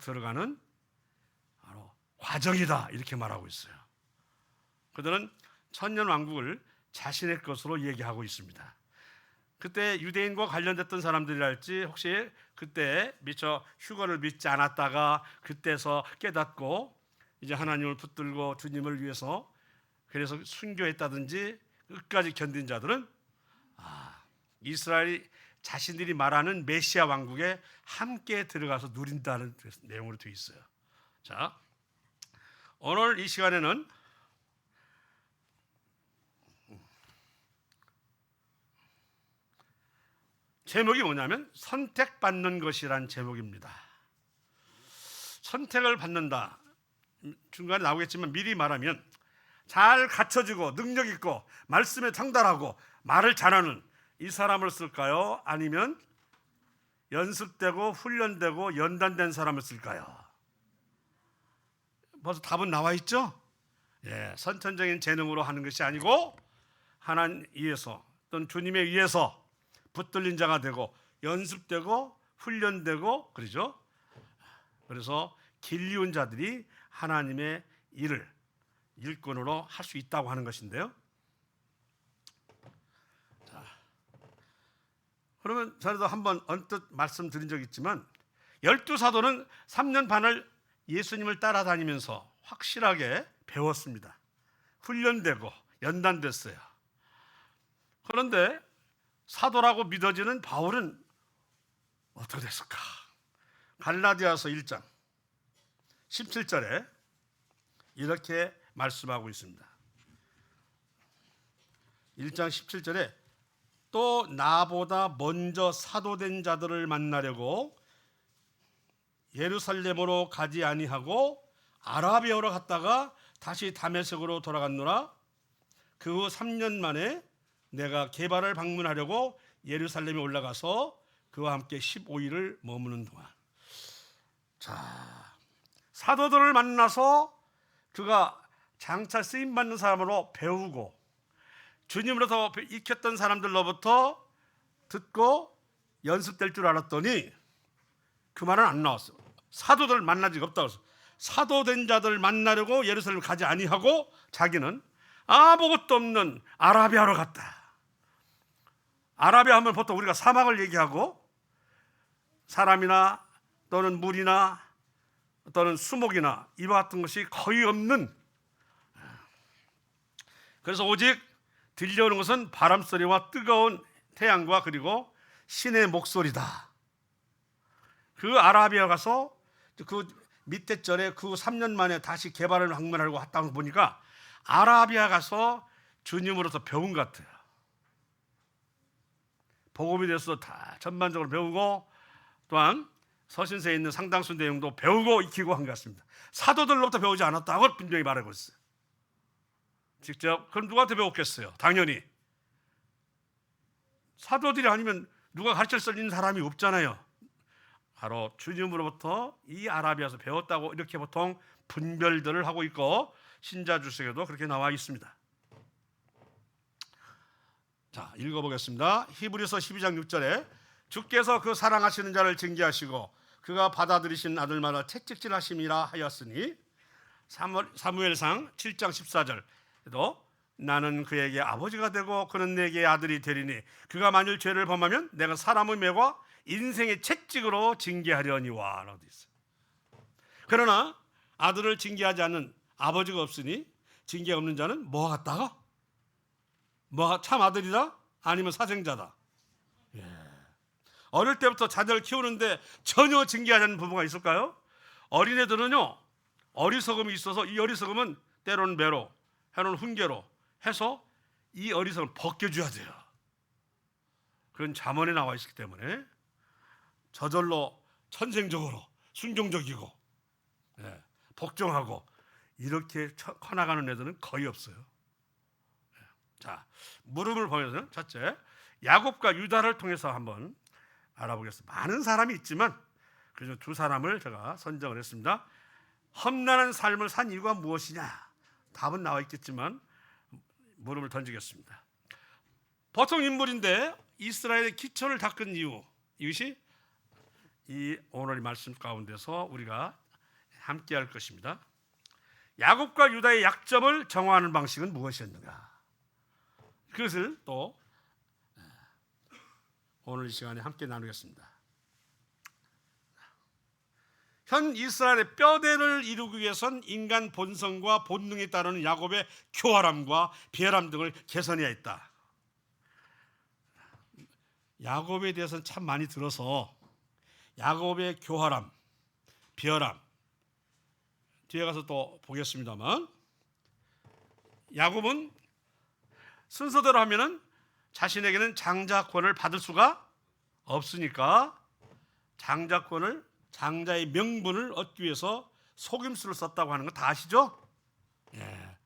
들어가는 바로 과정이다 이렇게 말하고 있어요. 그들은 천년왕국을 자신의 것으로 얘기하고 있습니다. 그때 유대인과 관련됐던 사람들이랄지 혹시 그때 미처 휴거를 믿지 않았다가 그때서 깨닫고 이제 하나님을 붙들고 주님을 위해서 그래서 순교했다든지 끝까지 견딘 자들은 이스라엘이 자신들이 말하는 메시아 왕국에 함께 들어가서 누린다는 내용으로 되어 있어요. 자, 오늘 이 시간에는 제목이 뭐냐면 선택받는 것이란 제목입니다. 선택을 받는다. 중간에 나오겠지만 미리 말하면 잘 갖춰지고 능력 있고 말씀에 통달하고 말을 잘하는 이 사람을 쓸까요? 아니면 연습되고 훈련되고 연단된 사람을 쓸까요? 벌써 답은 나와 있죠? 예, 선천적인 재능으로 하는 것이 아니고 하나님 위해서 또는 주님에 의해서 붙들린 자가 되고 연습되고 훈련되고 그러죠. 그래서 길리운 자들이 하나님의 일을 일꾼으로 할 수 있다고 하는 것인데요. 자, 그러면 전에도 한번 언뜻 말씀드린 적이 있지만 12사도는 3년 반을 예수님을 따라다니면서 확실하게 배웠습니다. 훈련되고 연단됐어요. 그런데 사도라고 믿어지는 바울은 어떻게 됐을까? 갈라디아서 1장 17절에 이렇게 말씀하고 있습니다. 1장 17절에 또 나보다 먼저 사도된 자들을 만나려고 예루살렘으로 가지 아니하고 아라비아로 갔다가 다시 다메섹으로 돌아갔노라. 그 후 3년 만에 내가 게바를 방문하려고 예루살렘에 올라가서 그와 함께 15일을 머무는 동안, 자, 사도들을 만나서 그가 장차 쓰임받는 사람으로 배우고 주님으로부터 익혔던 사람들로부터 듣고 연습될 줄 알았더니 그 말은 안 나왔어. 사도들 만난 적이 없다고 해서 사도된 자들 만나려고 예루살렘 가지 아니하고 자기는 아무것도 없는 아라비아로 갔다. 아라비아 하면 보통 우리가 사막을 얘기하고 사람이나 또는 물이나 또는 수목이나 이와 같은 것이 거의 없는, 그래서 오직 들려오는 것은 바람소리와 뜨거운 태양과 그리고 신의 목소리다. 그 아라비아 가서 그 밑에 절에 그 3년 만에 다시 게바를 방문하려고 했다고 보니까 아라비아 가서 주님으로서 배운 것 같아요. 복음에 대해서 다 전반적으로 배우고 또한 서신서에 있는 상당수 내용도 배우고 익히고 한 것 같습니다. 사도들로부터 배우지 않았다고 분명히 말하고 있어요. 직접. 그럼 누구한테 배웠겠어요? 당연히 사도들이 아니면 누가 가르칠 수 있는 사람이 없잖아요. 바로 주님으로부터 이 아라비아에서 배웠다고 이렇게 보통 분별들을 하고 있고 신자 주석에도 그렇게 나와 있습니다. 자, 읽어보겠습니다. 히브리서 12장 6절에 주께서 그 사랑하시는 자를 징계하시고 그가 받아들이신 아들마다 채찍질하심이라 하였으니, 사무엘상 7장 14절에도 나는 그에게 아버지가 되고 그는 내게 아들이 되리니 그가 만일 죄를 범하면 내가 사람의 매와 인생의 채찍으로 징계하려니와 라고 되어 있어요. 그러나 아들을 징계하지 않는 아버지가 없으니 징계 없는 자는 뭐 같다가? 뭐가 참 아들이다? 아니면 사생자다? 예. 어릴 때부터 자녀를 키우는데 전혀 징계하지 않는 부모가 있을까요? 어린애들은요 어리석음이 있어서 이 어리석음은 때로는 매로, 때로는 훈계로 해서 이 어리석음을 벗겨줘야 돼요. 그건 잠언에 나와 있기 때문에 저절로 천생적으로 순종적이고 복종하고 이렇게 커나가는 애들은 거의 없어요. 자, 물음을 보면서 첫째, 야곱과 유다를 통해서 한번 알아보겠습니다. 많은 사람이 있지만 그래서 두 사람을 제가 선정을 했습니다. 험난한 삶을 산 이유가 무엇이냐? 답은 나와 있겠지만 물음을 던지겠습니다. 보통 인물인데 이스라엘의 기초를 닦은 이유, 이것이 이 오늘의 말씀 가운데서 우리가 함께 할 것입니다. 야곱과 유다의 약점을 정화하는 방식은 무엇이었는가? 그것을 또 오늘 이 시간에 함께 나누겠습니다. 현 이스라엘의 뼈대를 이루기 위해선 인간 본성과 본능에 따르는 야곱의 교활함과 비열함 등을 개선해야 했다. 야곱에 대해서는 참 많이 들어서 야곱의 교활함, 비열함 뒤에 가서 또 보겠습니다만, 야곱은 순서대로 하면은 자신에게는 장자권을 받을 수가 없으니까 장자의 명분을 얻기 위해서 속임수를 썼다고 하는 거 다 아시죠? 예.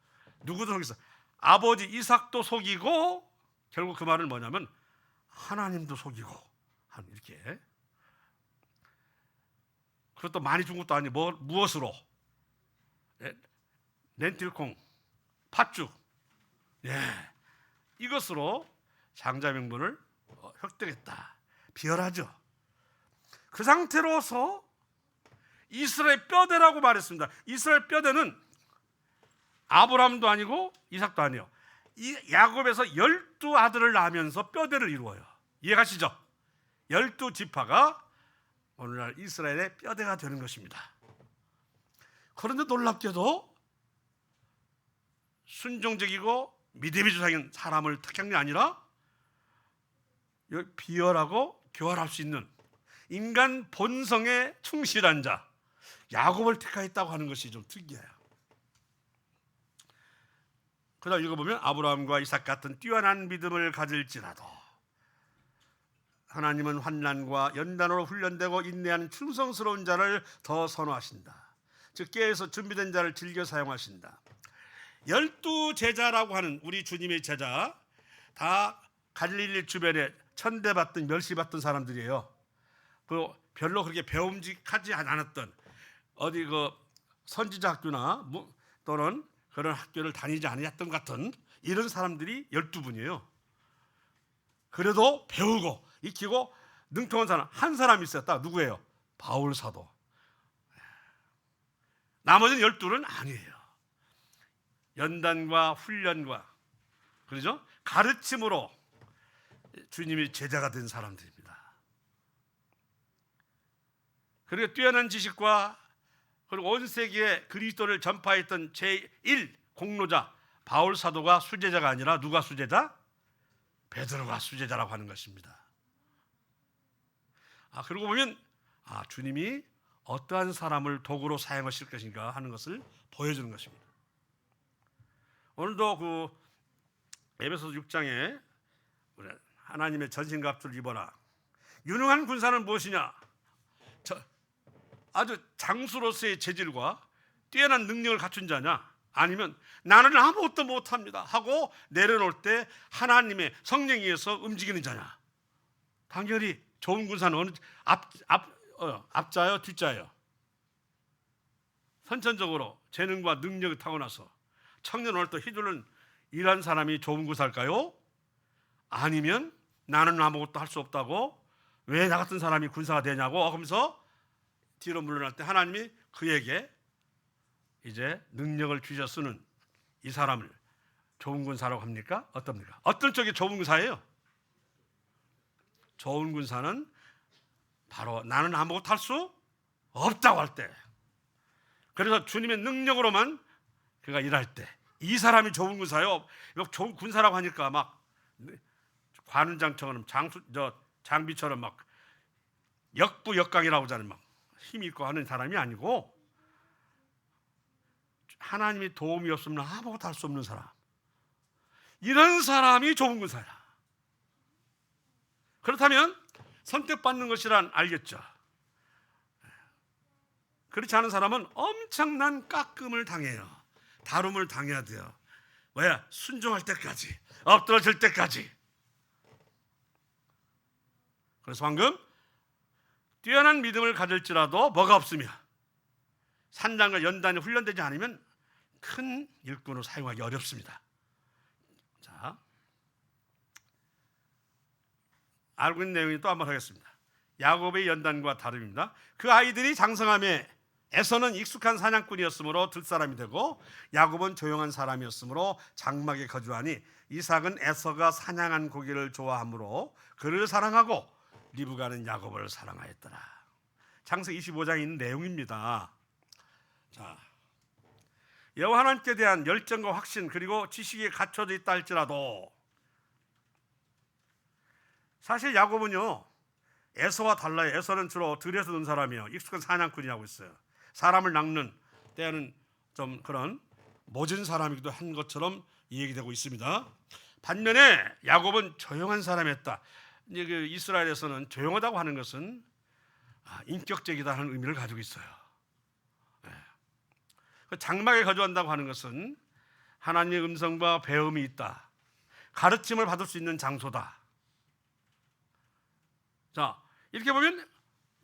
누구도 속였어. 아버지 이삭도 속이고, 결국 그 말은 뭐냐면 하나님도 속이고 한 이렇게. 그것도 많이 준 것도 아니고 무엇으로? 렌틸콩, 팥죽, 이것으로 장자 명분을 획득했다. 비열하죠. 그 상태로서 이스라엘 뼈대라고 말했습니다. 이스라엘 뼈대는 아브라함도 아니고 이삭도 아니에요. 이 야곱에서 12아들을 낳으면서 뼈대를 이루어요. 이해가시죠? 12지파가 오늘날 이스라엘의 뼈대가 되는 것입니다. 그런데 놀랍게도 순종적이고 믿음이 조상인 사람을 택한 게 아니라 비열하고 교활할 수 있는 인간 본성에 충실한 자 야곱을 택하였다고 하는 것이 좀 특이해요. 그다음 읽어보면 아브라함과 이삭 같은 뛰어난 믿음을 가질지라도 하나님은 환난과 연단으로 훈련되고 인내하는 충성스러운 자를 더 선호하신다. 즉 꾀에서 준비된 자를 즐겨 사용하신다. 12제자라고 하는 우리 주님의 제자 다 갈릴리 주변에 천대받던 멸시받던 사람들이에요. 별로 그렇게 배움직하지 않았던 어디 그 선지자 학교나 또는 그런 학교를 다니지 않았던 같은 이런 사람들이 12분이에요. 그래도 배우고 익히고 능통한 사람 한 사람 있었다. 누구예요? 바울 사도. 나머지는 12는 아니에요. 연단과 훈련과 그러죠? 가르침으로 주님이 제자가 된 사람들입니다. 그리고 뛰어난 지식과 그리고 온 세계에 그리스도를 전파했던 제1 공로자 바울 사도가 수제자가 아니라 누가 수제자? 베드로가 수제자라고 하는 것입니다. 그러고 보면 주님이 어떠한 사람을 도구로 사용하실 것인가 하는 것을 보여주는 것입니다. 오늘도 그 에베소서 6장에 하나님의 전신갑주를 입어라. 유능한 군사는 무엇이냐? 아주 장수로서의 재질과 뛰어난 능력을 갖춘 자냐? 아니면 나는 아무것도 못합니다 하고 내려놓을 때 하나님의 성령에 의해서 움직이는 자냐? 당연히 좋은 군사는 어느 앞자요, 뒷자요? 선천적으로 재능과 능력을 타고나서 청년 오늘 또 휘두른 일한 사람이 좋은 군사일까요? 아니면 나는 아무것도 할 수 없다고 왜 나 같은 사람이 군사가 되냐고 하면서 뒤로 물러날 때 하나님이 그에게 이제 능력을 주셔 쓰는 이 사람을 좋은 군사라고 합니까? 어떻습니까? 어떤 쪽이 좋은 군사예요? 좋은 군사는 바로 나는 아무것도 할 수 없다고 할 때, 그래서 주님의 능력으로만 그가 일할 때 이 사람이 좋은 군사요. 좋은 군사라고 하니까 막 관훈장처럼 장비처럼 막 역부역강이라고 하잖아요. 막 힘 있고 하는 사람이 아니고 하나님의 도움이 없으면 아무것도 할 수 없는 사람, 이런 사람이 좋은 군사야. 그렇다면 선택받는 것이란 알겠죠. 그렇지 않은 사람은 엄청난 깎음을 당해요. 다름을 당해야 돼요. 왜? 순종할 때까지, 엎드러질 때까지. 그래서 방금 뛰어난 믿음을 가질지라도 뭐가 없으며 산장과 연단이 훈련되지 않으면 큰 일꾼으로 사용하기 어렵습니다. 자, 알고 있는 내용이 또 한번 하겠습니다. 야곱의 연단과 다름입니다. 그 아이들이 장성함에 에서는 익숙한 사냥꾼이었으므로 들사람이 되고 야곱은 조용한 사람이었으므로 장막에 거주하니 이삭은 에서가 사냥한 고기를 좋아하므로 그를 사랑하고 리브가는 야곱을 사랑하였더라. 창세기 25장에 있는 내용입니다. 자, 여호와 하나님께 대한 열정과 확신 그리고 지식이 갖춰져 있다 할지라도 사실 야곱은요 에서와 달라요. 에서는 주로 들에서 논 사람이에요. 익숙한 사냥꾼이라고 있어요. 사람을 낚는 때는 좀 그런 모진 사람이기도 한 것처럼 얘기되고 있습니다. 반면에 야곱은 조용한 사람이었다. 이제 그 이스라엘에서는 조용하다고 하는 것은 인격적이다 하는 의미를 가지고 있어요. 장막에 거주한다고 하는 것은 하나님의 음성과 배움이 있다. 가르침을 받을 수 있는 장소다. 자, 이렇게 보면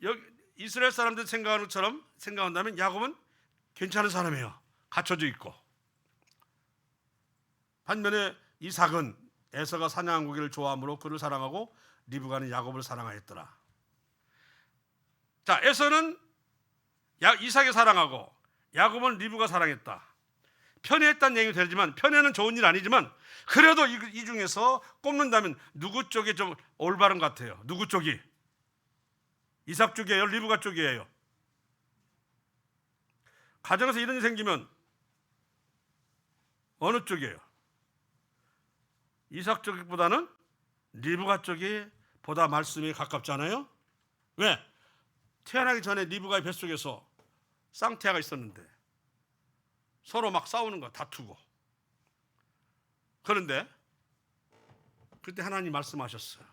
여기 이스라엘 사람들 생각하는 것처럼 생각한다면 야곱은 괜찮은 사람이에요. 갖춰져 있고. 반면에 이삭은 에서가 사냥한 고기를 좋아하므로 그를 사랑하고 리브가는 야곱을 사랑하였더라. 자, 에서는 이삭이 사랑하고 야곱은 리브가 사랑했다. 편애했다는 얘기가 되지만 편애는 좋은 일 아니지만 그래도 이 중에서 꼽는다면 누구 쪽이 좀 올바른 것 같아요? 누구 쪽이? 이삭 쪽이에요? 리브가 쪽이에요? 가정에서 이런 일이 생기면 어느 쪽이에요? 이삭 쪽보다는 리브가 쪽이 보다 말씀이 가깝잖아요. 왜? 태어나기 전에 리브가의 뱃속에서 쌍태아가 있었는데 서로 막 싸우는 거 다투고. 그런데 그때 하나님 말씀하셨어요.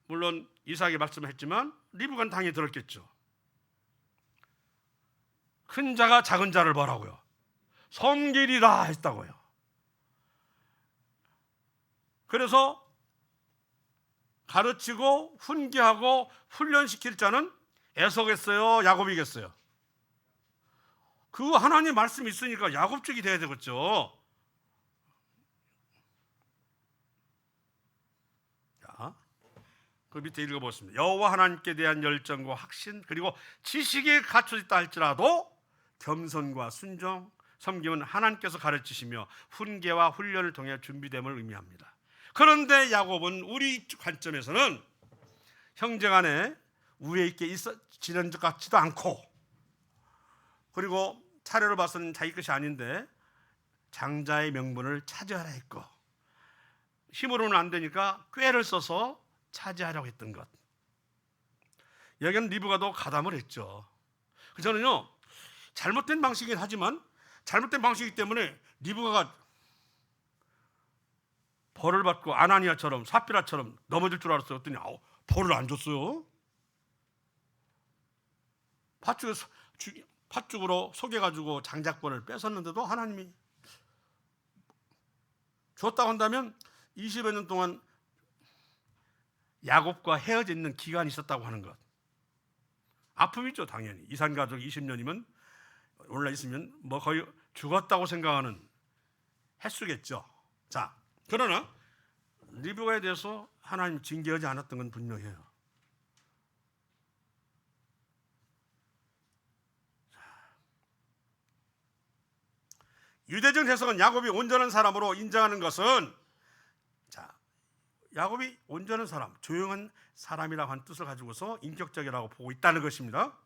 물론 이삭이 말씀했지만 리브가는 당연히 들었겠죠. 큰 자가 작은 자를 보라고요. 섬기리라 했다고요. 그래서 가르치고 훈계하고 훈련시킬 자는 에서겠어요? 야곱이겠어요? 그 하나님 말씀이 있으니까 야곱 쪽이 돼야 되겠죠. 자, 그 밑에 읽어보겠습니다. 여호와 하나님께 대한 열정과 확신 그리고 지식이 갖춰져 있다 할지라도 겸손과 순종, 섬김은 하나님께서 가르치시며 훈계와 훈련을 통해 준비됨을 의미합니다. 그런데 야곱은 우리 관점에서는 형제간에 우애 있게 지낸 것 같지도 않고 그리고 차례로 봐서는 자기 것이 아닌데 장자의 명분을 차지하라 했고 힘으로는 안 되니까 꾀를 써서 차지하려고 했던 것. 여기는 리브가도 가담을 했죠. 저는요 잘못된 방식이긴 하지만 잘못된 방식이기 때문에 리브가가 벌을 받고 아나니아처럼 삽비라처럼 넘어질 줄 알았어요. 그랬더니 벌을 안 줬어요. 팥죽으로 속여가지고 장작벌을 뺏었는데도 하나님이 줬다고 한다면 20여 년 동안 야곱과 헤어져 있는 기간이 있었다고 하는 것. 아픔이죠 당연히. 이산가족 20년이면 올라 있으면 뭐 거의 죽었다고 생각하는 횟수겠죠. 자, 그러나 리브가에 대해서 하나님 징계하지 않았던 건 분명해요. 유대적 해석은 야곱이 온전한 사람으로 인정하는 것은 야곱이 온전한 사람, 조용한 사람이라고 하는 뜻을 가지고서 인격적이라고 보고 있다는 것입니다.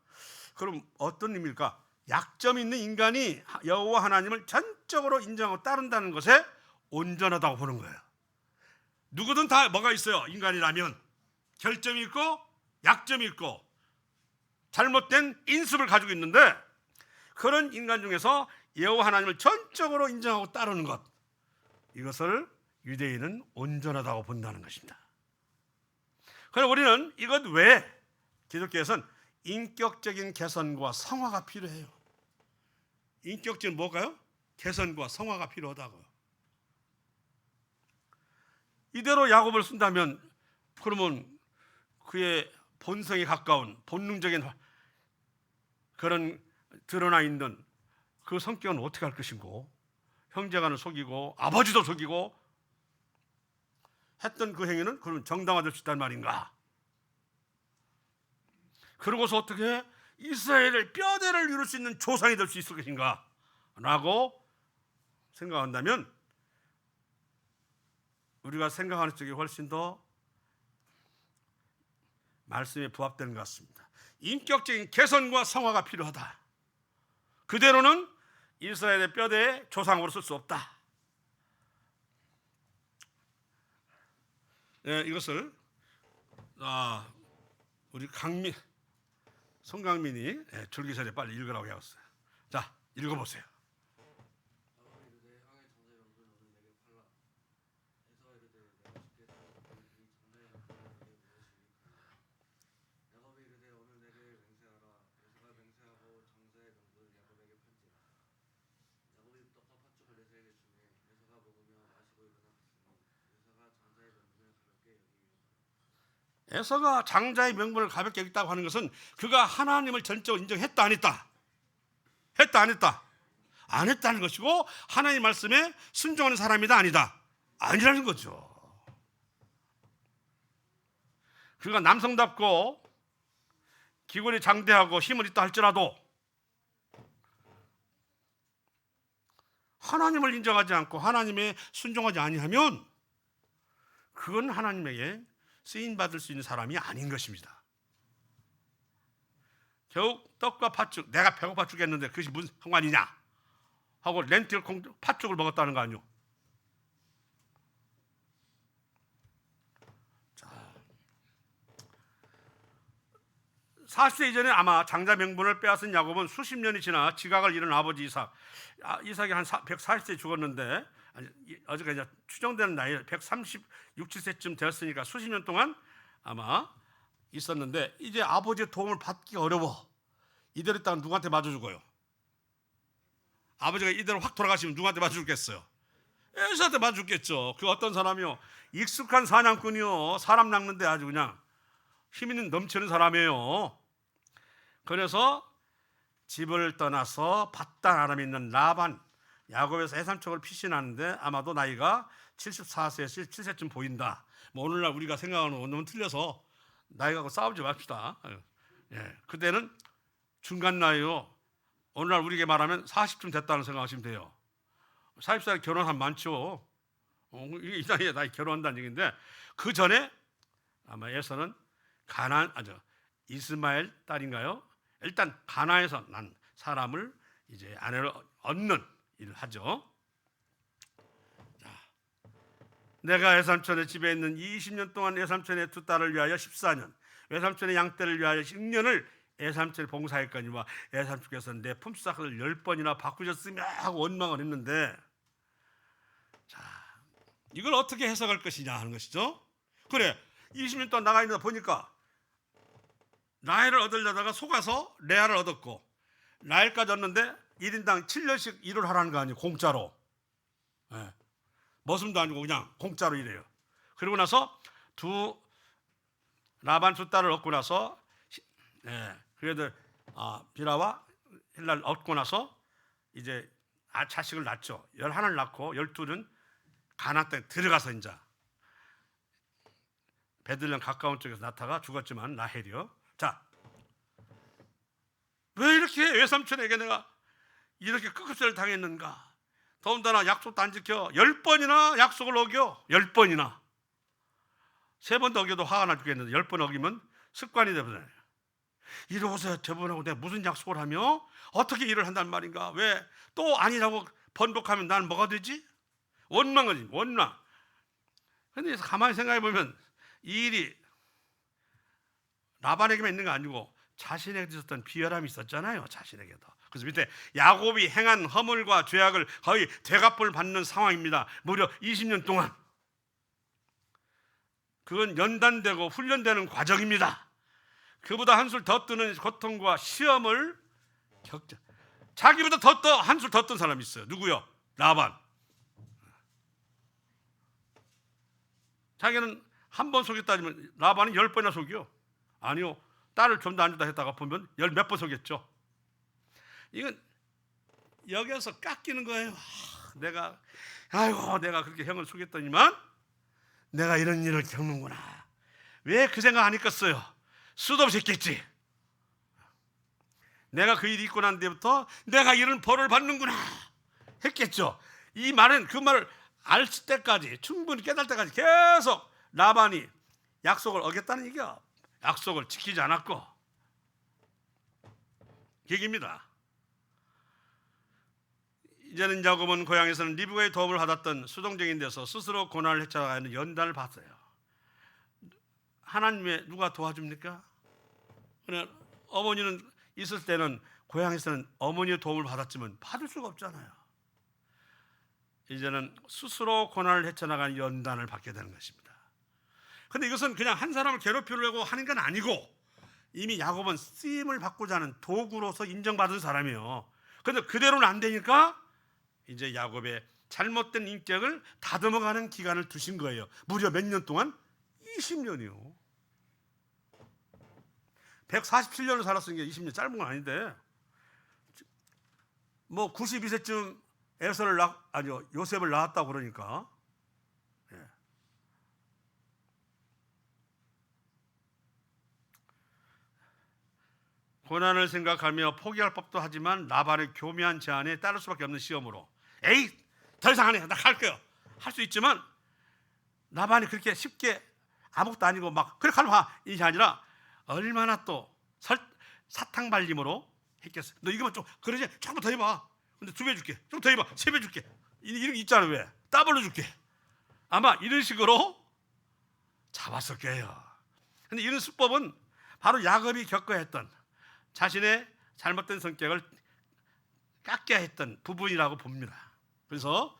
그럼 어떤 의미일까? 약점이 있는 인간이 여호와 하나님을 전적으로 인정하고 따른다는 것에 온전하다고 보는 거예요. 누구든 다 뭐가 있어요. 인간이라면 결점이 있고 약점이 있고 잘못된 인습을 가지고 있는데 그런 인간 중에서 여호와 하나님을 전적으로 인정하고 따르는 것, 이것을 유대인은 온전하다고 본다는 것입니다. 그럼 우리는 이것 외에 기독교에서는 인격적인 개선과 성화가 필요해요. 인격적인 뭘까요? 개선과 성화가 필요하다고요. 이대로 야곱을 쓴다면 그러면 그의 본성에 가까운 본능적인 그런 드러나 있는 그 성격은 어떻게 할 것인고, 형제간을 속이고 아버지도 속이고 했던 그 행위는 그럼 정당화될 수 있단 말인가? 그러고서 어떻게 이스라엘을 뼈대를 이룰 수 있는 조상이 될 수 있을 것인가 라고 생각한다면 우리가 생각하는 쪽이 훨씬 더 말씀에 부합되는 것 같습니다. 인격적인 개선과 성화가 필요하다. 그대로는 이스라엘의 뼈대의 조상으로 쓸 수 없다. 네, 이것을 우리 송강민이 줄기설에 빨리 읽으라고 해왔어요. 자, 읽어보세요. 에서가 장자의 명분을 가볍게 여겼다고 하는 것은 그가 하나님을 전적으로 인정했다 안 했다? 했다 안 했다? 안 했다는 것이고 하나님 말씀에 순종하는 사람이다 아니다? 아니라는 거죠. 그가 남성답고 기골이 장대하고 힘을 있다 할지라도 하나님을 인정하지 않고 하나님에 순종하지 아니하면 그건 하나님에게 쓰임받을 수 있는 사람이 아닌 것입니다. 결국 떡과 팥죽, 내가 배고파 죽겠는데 그것이 무슨 상관이냐 하고 렌틸 팥죽을 먹었다는 거 아니오. 자, 40세 이전에 아마 장자 명분을 빼앗은 야곱은 수십 년이 지나 지각을 잃은 아버지 이삭이 한 140세에 죽었는데 어제가 이제 추정되는 나이 136, 7세쯤 되었으니까 수십 년 동안 아마 있었는데 이제 아버지의 도움을 받기 어려워. 이대로 있다가 누구한테 맞아 죽어요? 아버지가 이대로 확 돌아가시면 누구한테 맞아 죽겠어요? 에서한테 맞아 죽겠죠. 그 어떤 사람이요? 익숙한 사냥꾼이요. 사람 낚는데 아주 그냥 힘 있는 넘치는 사람이에요. 그래서 집을 떠나서 밧단 아람에 있는 라반 야곱에서 해삼촌을 피신하는데 아마도 나이가 74세에서 7세쯤 보인다. 뭐 오늘날 우리가 생각하는 건 너무 틀려서 나이하고 싸우지 맙시다. 예, 그때는 중간 나이요. 오늘날 우리에게 말하면 40쯤 됐다는 생각하시면 돼요. 40살 결혼한 사람 많죠. 이 나이에 나이 결혼한다는 얘기인데 그 전에 아마 에서는 이스마엘 딸인가요? 일단 가나에서 난 사람을 이제 아내를 얻는 일을 하죠. 자, 내가 외삼촌의 집에 있는 20년 동안 외삼촌의 두 딸을 위하여 14년, 외삼촌의 양떼를 위하여 10년을 외삼촌을 봉사했거니와 외삼촌께서는 내 품삯을 10번이나 바꾸셨으며 하고 원망을 했는데, 자, 이걸 어떻게 해석할 것이냐 하는 것이죠. 그래, 20년 동안 나가 있는 거 보니까 라헬을 얻으려다가 속아서 레아를 얻었고 라헬까지 얻는데 1인당 7년씩 일을 하라는 거 아니에요. 공짜로. 예. 머슴도 아니고 그냥 공짜로 일해요. 그리고 나서 라반 두 딸을 얻고 나서 그래도 비라와 힐라를 얻고 나서 이제 자식을 낳죠. 11을 낳고 12는 가나안 땅에 들어가서 이제 베들레헴 가까운 쪽에서 낳다가 죽었지만 라헬이요. 자, 왜 이렇게 외삼촌에게 내가 이렇게 끄급세를 당했는가? 더군다나 약속도 안 지켜 10번이나 약속을 어겨. 10번이나 3번 더 어겨도 화가 나 죽겠는데 10번 어기면 습관이 되거든요. 이러고서 저분하고 내가 무슨 약속을 하며 어떻게 일을 한단 말인가? 왜 또 아니라고 번복하면 나는 뭐가 되지? 원망이지, 원망. 근데 가만히 생각해 보면 이 일이 라반에게만 있는 거 아니고 자신에게 있었던 비열함이 있었잖아요. 자신에게도. 그래서 밑에 야곱이 행한 허물과 죄악을 거의 되갚을 받는 상황입니다. 무려 20년 동안. 그건 연단되고 훈련되는 과정입니다. 그보다 한술 더 뜨는 고통과 시험을 겪자. 자기보다 한술 더 뜬 사람이 있어요. 누구요? 라반. 자기는 한 번 속였다면 라반은 10번이나 속여. 아니요. 딸을 좀 더 안 주다 했다가 보면 몇 번 속였죠. 이건 여기서 깎이는 거예요. 내가 그렇게 형을 속였더니만 내가 이런 일을 겪는구나. 왜 그 생각 안 했겠어요? 수도 없이 했겠지. 내가 그 일이 있고 난 뒤부터 내가 이런 벌을 받는구나 했겠죠. 이 말은 그 말을 알 때까지, 충분히 깨달을 때까지 계속 라반이 약속을 어겼다는 얘기야. 약속을 지키지 않았고 얘기입니다. 이제는 야곱은 고향에서는 리브가의 도움을 받았던 수동적인 데서 스스로 고난을 헤쳐나가는 연단을 봤어요. 하나님의 누가 도와줍니까? 어머니는 있을 때는 고향에서는 어머니의 도움을 받았지만 받을 수가 없잖아요. 이제는 스스로 고난을 헤쳐나가는 연단을 받게 되는 것입니다. 그런데 이것은 그냥 한 사람을 괴롭히려고 하는 건 아니고 이미 야곱은 쓰임을 받고자 하는 도구로서 인정받은 사람이에요. 그런데 그대로는 안 되니까 이제 야곱의 잘못된 인격을 다듬어가는 기간을 두신 거예요. 무려 몇 년 동안? 20년이요. 147년을 살았으니까 20년 짧은 건 아닌데, 뭐 92세쯤 요셉을 낳았다고 그러니까. 예. 고난을 생각하며 포기할 법도 하지만 라반의 교묘한 제안에 따를 수밖에 없는 시험으로, 에이 더 이상 안 해, 나 갈 거야 할 수 있지만 라반이 그렇게 쉽게 아무것도 아니고 막 그렇게 하는 이게 아니라 얼마나 또 사탕 발림으로 했겠어요. 너 이거만 좀 그러지, 조금 더 해봐. 근데 2배 줄게, 좀 더 해봐, 3배 줄게. 이런 게 있잖아. 왜? 더블로 줄게. 아마 이런 식으로 잡았을 거예요. 근데 이런 수법은 바로 야곱이 겪어야 했던, 자신의 잘못된 성격을 깎게 했던 부분이라고 봅니다. 그래서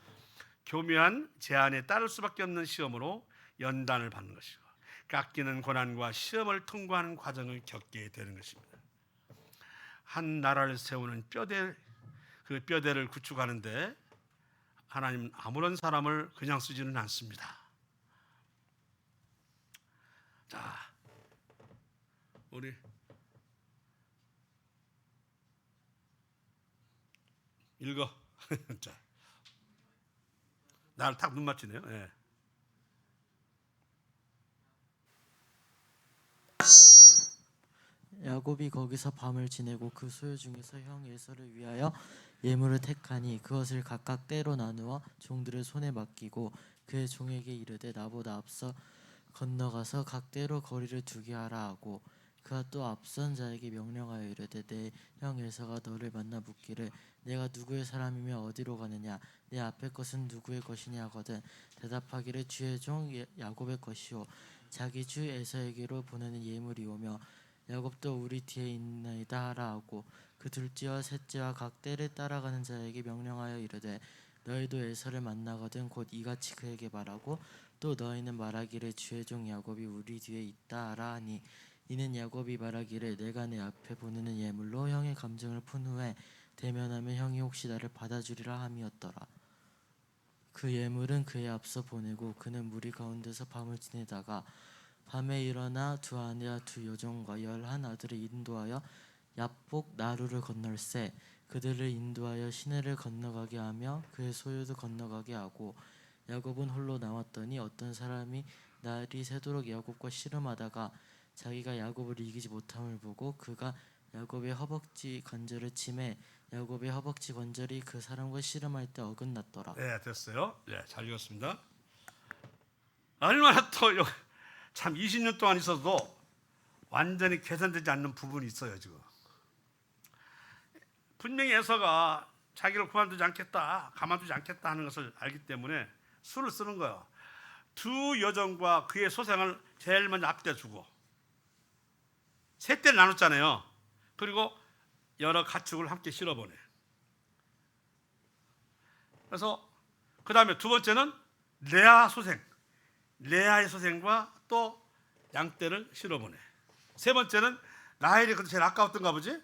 교묘한 제안에 따를 수밖에 없는 시험으로 연단을 받는 것이고, 깎이는 고난과 시험을 통과하는 과정을 겪게 되는 것입니다. 한 나라를 세우는 그 뼈대를 구축하는데 하나님은 아무런 사람을 그냥 쓰지는 않습니다. 자, 우리 읽어. 자, 나를 탁 눈 맞추네요. 예. 야곱이 거기서 밤을 지내고 그 소유 중에서 형 에서를 위하여 예물을 택하니 그것을 각각 때로 나누어 종들의 손에 맡기고 그의 종에게 이르되 나보다 앞서 건너가서 각 때로 거리를 두게 하라 하고, 그가 또 앞선 자에게 명령하여 이르되 내 형 에서가 너를 만나 묻기를 내가 누구의 사람이며 어디로 가느냐, 내 앞에 것은 누구의 것이냐 하거든 대답하기를 주의 종 야곱의 것이요 자기 주 에서에게로 보내는 예물이오며, 야곱도 우리 뒤에 있나이다 하라 하고, 그 둘째와 셋째와 각 때를 따라가는 자에게 명령하여 이르되 너희도 에서를 만나거든 곧 이같이 그에게 말하고, 또 너희는 말하기를 주의 종 야곱이 우리 뒤에 있다 하라 하니, 이는 야곱이 말하기를 내가 내 앞에 보내는 예물로 형의 감정을 푼 후에 대면하면 형이 혹시 나를 받아주리라 함이었더라. 그 예물은 그의 앞서 보내고 그는 무리 가운데서 밤을 지내다가 밤에 일어나 두 아내와 두 여종과 11 아들을 인도하여 야복 나루를 건널세 그들을 인도하여 시내를 건너가게 하며 그의 소유도 건너가게 하고, 야곱은 홀로 남았더니 어떤 사람이 날이 새도록 야곱과 씨름하다가 자기가 야곱을 이기지 못함을 보고 그가 야곱의 허벅지 관절을 치매 야곱의 허벅지 관절이 그 사람과 씨름할 때 어긋났더라. 네, 됐어요. 네, 잘 읽었습니다. 얼마나 또 참 20년 동안 있어도 완전히 개선되지 않는 부분이 있어요. 지금 분명히 에서가 자기를 그만두지 않겠다, 가만두지 않겠다 하는 것을 알기 때문에 수를 쓰는 거예요. 두 여종과 그의 소생을 제일 먼저 앞대 주고 세 대를 나눴잖아요. 그리고 여러 가축을 함께 실어보내. 그래서 그 다음에 두 번째는 레아의 소생과 또 양떼를 실어보내. 세 번째는 라헬이 그때 제일 아까웠던가 보지.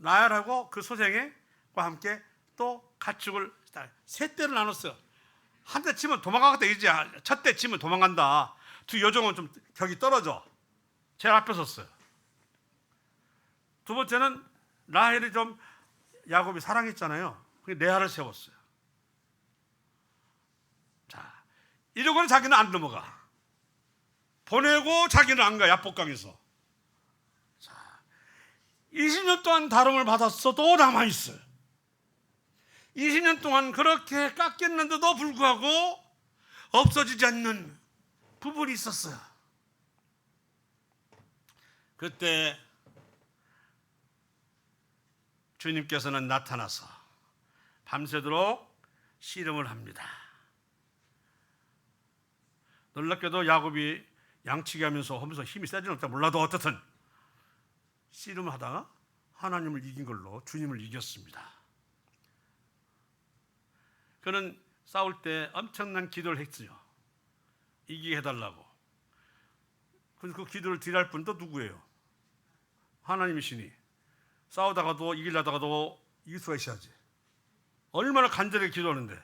라헬하고 그 소생과 함께 또 가축을 세 대를 나눴어요. 한 대 치면 도망가겠다 이지. 첫 대 치면 도망간다. 두 여종은 좀 격이 떨어져. 제일 앞에 섰어요. 두 번째는 라헬이 좀 야곱이 사랑했잖아요. 그래서 레아를 세웠어요. 자, 이러고는 자기는 안 넘어가. 보내고 자기는 안 가. 야복강에서. 자, 20년 동안 다름을 받았어도 남아있어요. 20년 동안 그렇게 깎였는데도 불구하고 없어지지 않는 부분이 있었어요. 그때 주님께서는 나타나서 밤새도록 씨름을 합니다. 놀랍게도 야곱이 양치기 하면서 힘이 세지는 없다 몰라도 어떻든 씨름을 하다가 하나님을 이긴 걸로 주님을 이겼습니다. 그는 싸울 때 엄청난 기도를 했어요. 이기게 해달라고. 그 기도를 드릴 분도 누구예요? 하나님이시니 싸우다가도 이기려다가도 이길 수가 있어야지. 얼마나 간절하게 기도하는데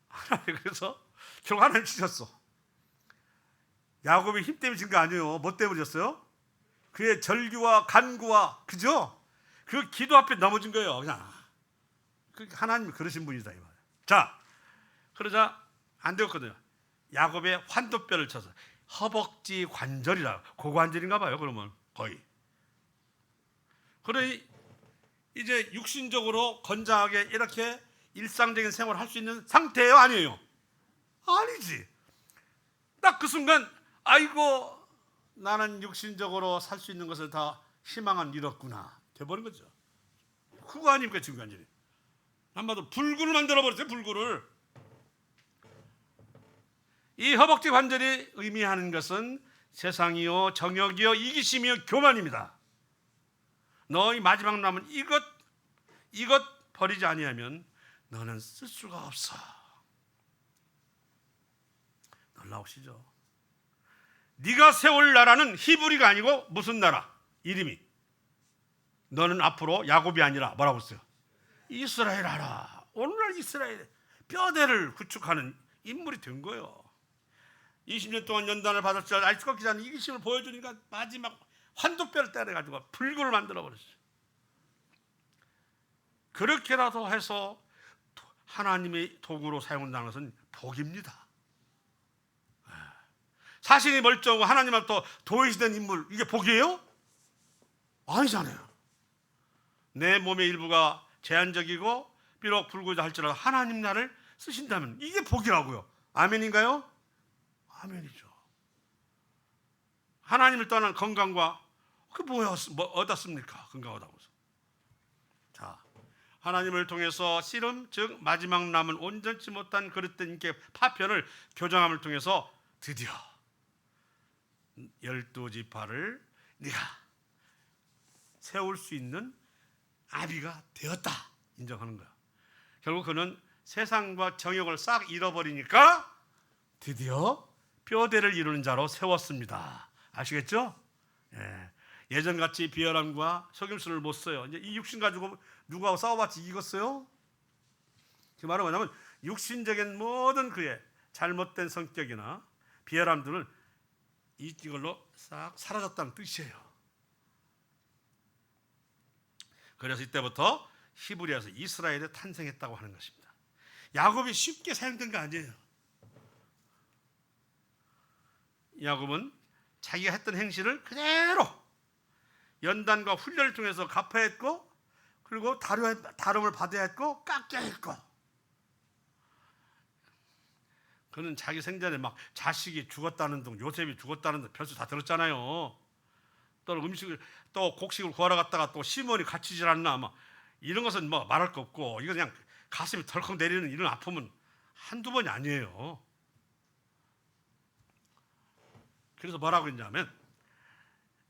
하나님 그래서 결국 하나님 치셨어. 야곱이 힘 때문에 진 거 아니에요. 뭐 때문에 졌어요? 그의 절규와 간구와 그죠? 그 기도 앞에 넘어진 거예요. 그냥 하나님이 그러신 분이다 이 말이에요. 자, 그러자 안 되었거든요. 야곱의 환도뼈를 쳐서 허벅지 관절이라 고관절인가 봐요. 그러면 거의. 그러니 이제 육신적으로 건장하게 이렇게 일상적인 생활을 할 수 있는 상태예요? 아니에요? 아니지. 딱 그 순간 아이고 나는 육신적으로 살 수 있는 것을 다 희망은 잃었구나 돼버린 거죠. 그거 아닙니까 지금 완전히. 한마디로 불구를 만들어버렸어요. 불구를. 이 허벅지 관절이 의미하는 것은 세상이요 정욕이요 이기심이요 교만입니다. 너희 마지막 남은 이것 버리지 아니하면 너는 쓸 수가 없어. 놀라우시죠? 네가 세울 나라는 히브리가 아니고 무슨 나라? 이름이. 너는 앞으로 야곱이 아니라 뭐라고 했어요? 이스라엘 하라. 오늘날 이스라엘 뼈대를 구축하는 인물이 된 거예요. 20년 동안 연단을 받을 줄 알 수가 없지 않은 이기심을 보여주니까 마지막 환도뼈를 때려가지고 불구를 만들어버렸어요. 그렇게라도 해서 하나님의 도구로 사용한다는 것은 복입니다. 자신이 멀쩡하고 하나님한테 도의시된 인물 이게 복이에요? 아니잖아요. 내 몸의 일부가 제한적이고 비록 불구자 할지라도 하나님 나를 쓰신다면 이게 복이라고요. 아멘인가요? 아멘이죠. 하나님을 떠난 건강과 그 뭐 얻었습니까? 건강하다고 해서. 자, 하나님을 통해서 씨름 즉 마지막 남은 온전치 못한 그릇된 인격 파편을 교정함을 통해서 드디어 12지파를 네가 세울 수 있는 아비가 되었다 인정하는 거야. 결국 그는 세상과 정욕을 싹 잃어버리니까 드디어 뼈대를 이루는 자로 세웠습니다. 아시겠죠? 예. 예전같이 비열함과 속임수를 못 써요. 이제 이 육신 가지고 누구하고 싸워봤지 이겼어요? 그 말은 뭐냐면 육신적인 모든 그의 잘못된 성격이나 비열함들은 이걸로 싹 사라졌다는 뜻이에요. 그래서 이때부터 히브리에서 이스라엘이 탄생했다고 하는 것입니다. 야곱이 쉽게 사용된 거 아니에요. 야곱은 자기가 했던 행실을 그대로 연단과 훈련을 통해서 갚아야 했고 그리고 다름을 받아야 했고 깎여야 했고 그는 자기 생전에 막 자식이 죽었다는 둥 요셉이 죽었다는 둥 별수 다 들었잖아요. 또 음식을 또 곡식을 구하러 갔다가 또 시몬이 갇히질 않나 막 이런 것은 뭐 말할 거 없고 이거 그냥 가슴이 덜컥 내리는 이런 아픔은 한두 번이 아니에요. 그래서 뭐라고 했냐면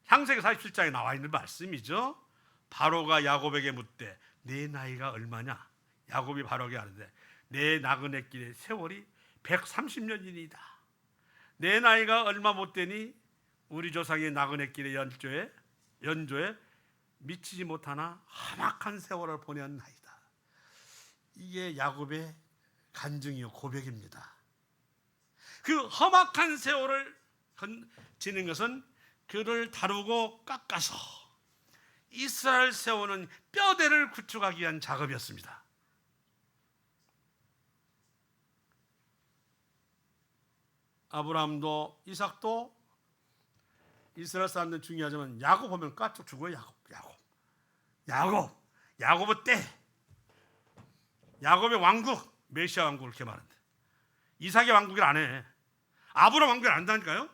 창세기 47장에 나와 있는 말씀이죠. 바로가 야곱에게 묻되 내 나이가 얼마냐? 야곱이 바로에게 하는데 내 나그네 길의 세월이 130년이니이다. 내 나이가 얼마 못 되니 우리 조상의 나그네 길의 연조에 미치지 못하나 험악한 세월을 보내었나이다. 이게 야곱의 간증이요 고백입니다. 그 험악한 세월을 지는 것은 그를 다루고 깎아서 이스라엘 세우는 뼈대를 구축하기 위한 작업이었습니다. 아브라함도 이삭도 이스라엘 사람들은 중요하지만 야곱 보면 까쭉 죽어요. 야곱. 야곱의 때, 야곱의 왕국, 메시아 왕국을 이렇게 말한대. 이삭의 왕국을 안 해. 아브라함 왕국을 안 한다니까요.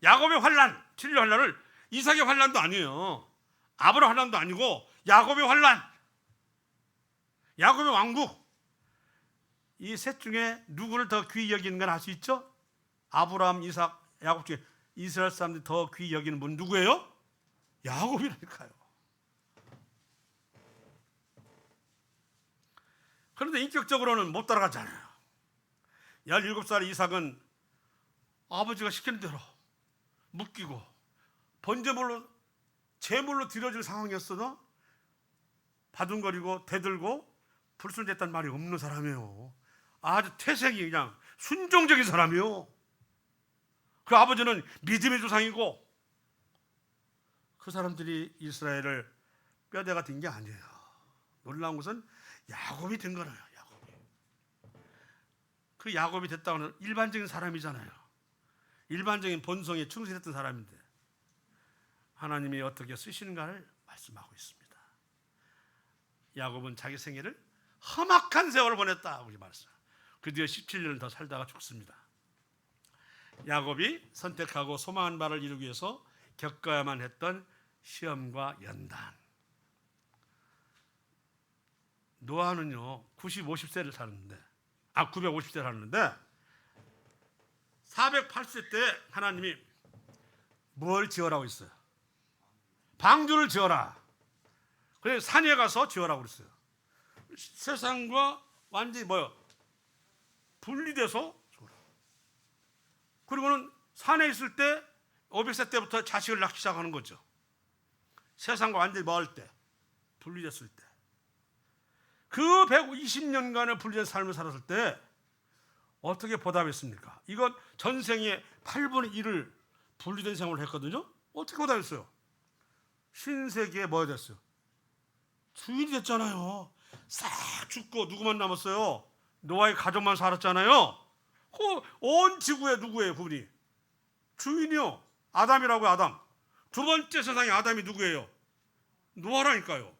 야곱의 환란, 7년 환란을 이삭의 환란도 아니에요. 아브라함 환란도 아니고 야곱의 환란, 야곱의 왕국. 이 셋 중에 누구를 더 귀히 여기는 건 알 수 있죠? 아브라함, 이삭, 야곱 중에 이스라엘 사람들이 더 귀히 여기는 분 누구예요? 야곱이라니까요. 그런데 인격적으로는 못 따라가잖아요. 17살 이삭은 아버지가 시키는 대로 묶이고 번제물로 제물로 드려질 상황이었어도 바둥거리고 대들고 불순됐다는 말이 없는 사람이에요. 아주 태생이 그냥 순종적인 사람이에요. 그 아버지는 믿음의 조상이고 그 사람들이 이스라엘을 뼈대가 된 게 아니에요. 놀라운 것은 야곱이 된 거예요. 야곱이. 그 야곱이 됐다고는 일반적인 사람이잖아요. 일반적인 본성에 충실했던 사람인데 하나님이 어떻게 쓰시는가를 말씀하고 있습니다. 야곱은 자기 생애를 험악한 세월을 보냈다. 우리 말씀. 그 뒤에 17년을 더 살다가 죽습니다. 야곱이 선택하고 소망한 바를 이루기 위해서 겪어야만 했던 시험과 연단. 노아는요 950세를 살았는데 950세를 살았는데 408세 때 하나님이 뭘 지어라고 했어요? 방주를 지어라. 그래서 산에 가서 지어라고 그랬어요. 세상과 완전히 분리돼서 지어라. 그리고는 산에 있을 때 500세 때부터 자식을 낳기 시작하는 거죠. 세상과 완전히 멀 때, 분리됐을 때. 그 120년간의 분리된 삶을 살았을 때 어떻게 보답했습니까? 이건 전생에 8분의 1을 분리된 생활을 했거든요. 어떻게 보답했어요? 신세계에 뭐가 됐어요? 주인이 됐잖아요. 싹 죽고 누구만 남았어요? 노아의 가족만 살았잖아요. 온 지구에 누구예요? 그분이 주인이요. 아담이라고요. 아담. 두 번째 세상에 아담이 누구예요? 노아라니까요.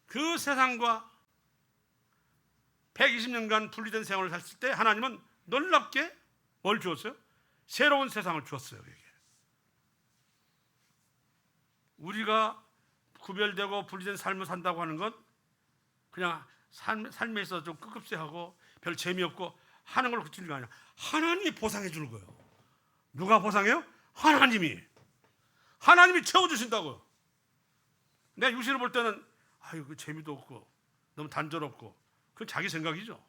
그 세상과 120년간 분리된 생활을 살았을 때 하나님은 놀랍게 뭘 주었어요? 새로운 세상을 주었어요. 이게. 우리가 구별되고 분리된 삶을 산다고 하는 건 그냥 삶에 있어서 좀 끄급새하고 별 재미없고 하는 걸 그치는 게 아니라 하나님이 보상해 주는 거예요. 누가 보상해요? 하나님이 채워주신다고요. 내가 육신을 볼 때는 그 재미도 없고 너무 단조롭고 그건 자기 생각이죠.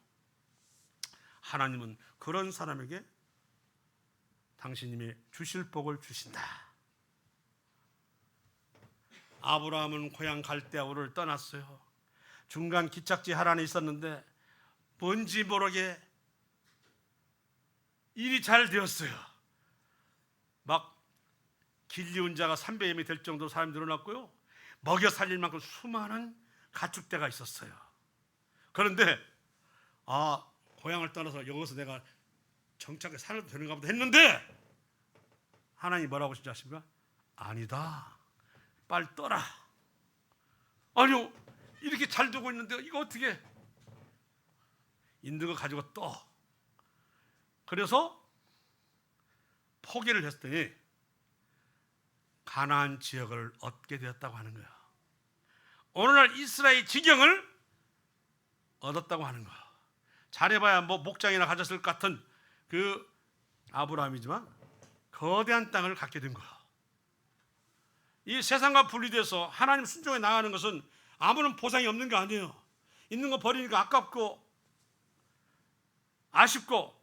하나님은 그런 사람에게 당신님이 주실 복을 주신다. 아브라함은 고향 갈대아우를 떠났어요. 중간 기착지 하란에 있었는데 뭔지 모르게 일이 잘 되었어요. 막 길리운 자가 300여 명이 될 정도로 사람이 늘어났고요. 먹여 살릴 만큼 수많은 가축대가 있었어요. 그런데 고향을 떠나서 여기서 내가 정착에 살아도 되는가 보다 했는데 하나님이 뭐라고 하신지 아십니까? 아니다. 빨리 떠라. 아니요. 이렇게 잘 되고 있는데 이거 어떻게 있는 거 가지고 떠. 그래서 포기를 했더니 가나안 지역을 얻게 되었다고 하는 거야. 오늘날 이스라엘 지경을 얻었다고 하는 거야. 잘해봐야 목장이나 가졌을 것 같은 그 아브라함이지만 거대한 땅을 갖게 된 거야. 이 세상과 분리돼서 하나님 순종에 나가는 것은 아무런 보상이 없는 게 아니에요. 있는 거 버리니까 아깝고 아쉽고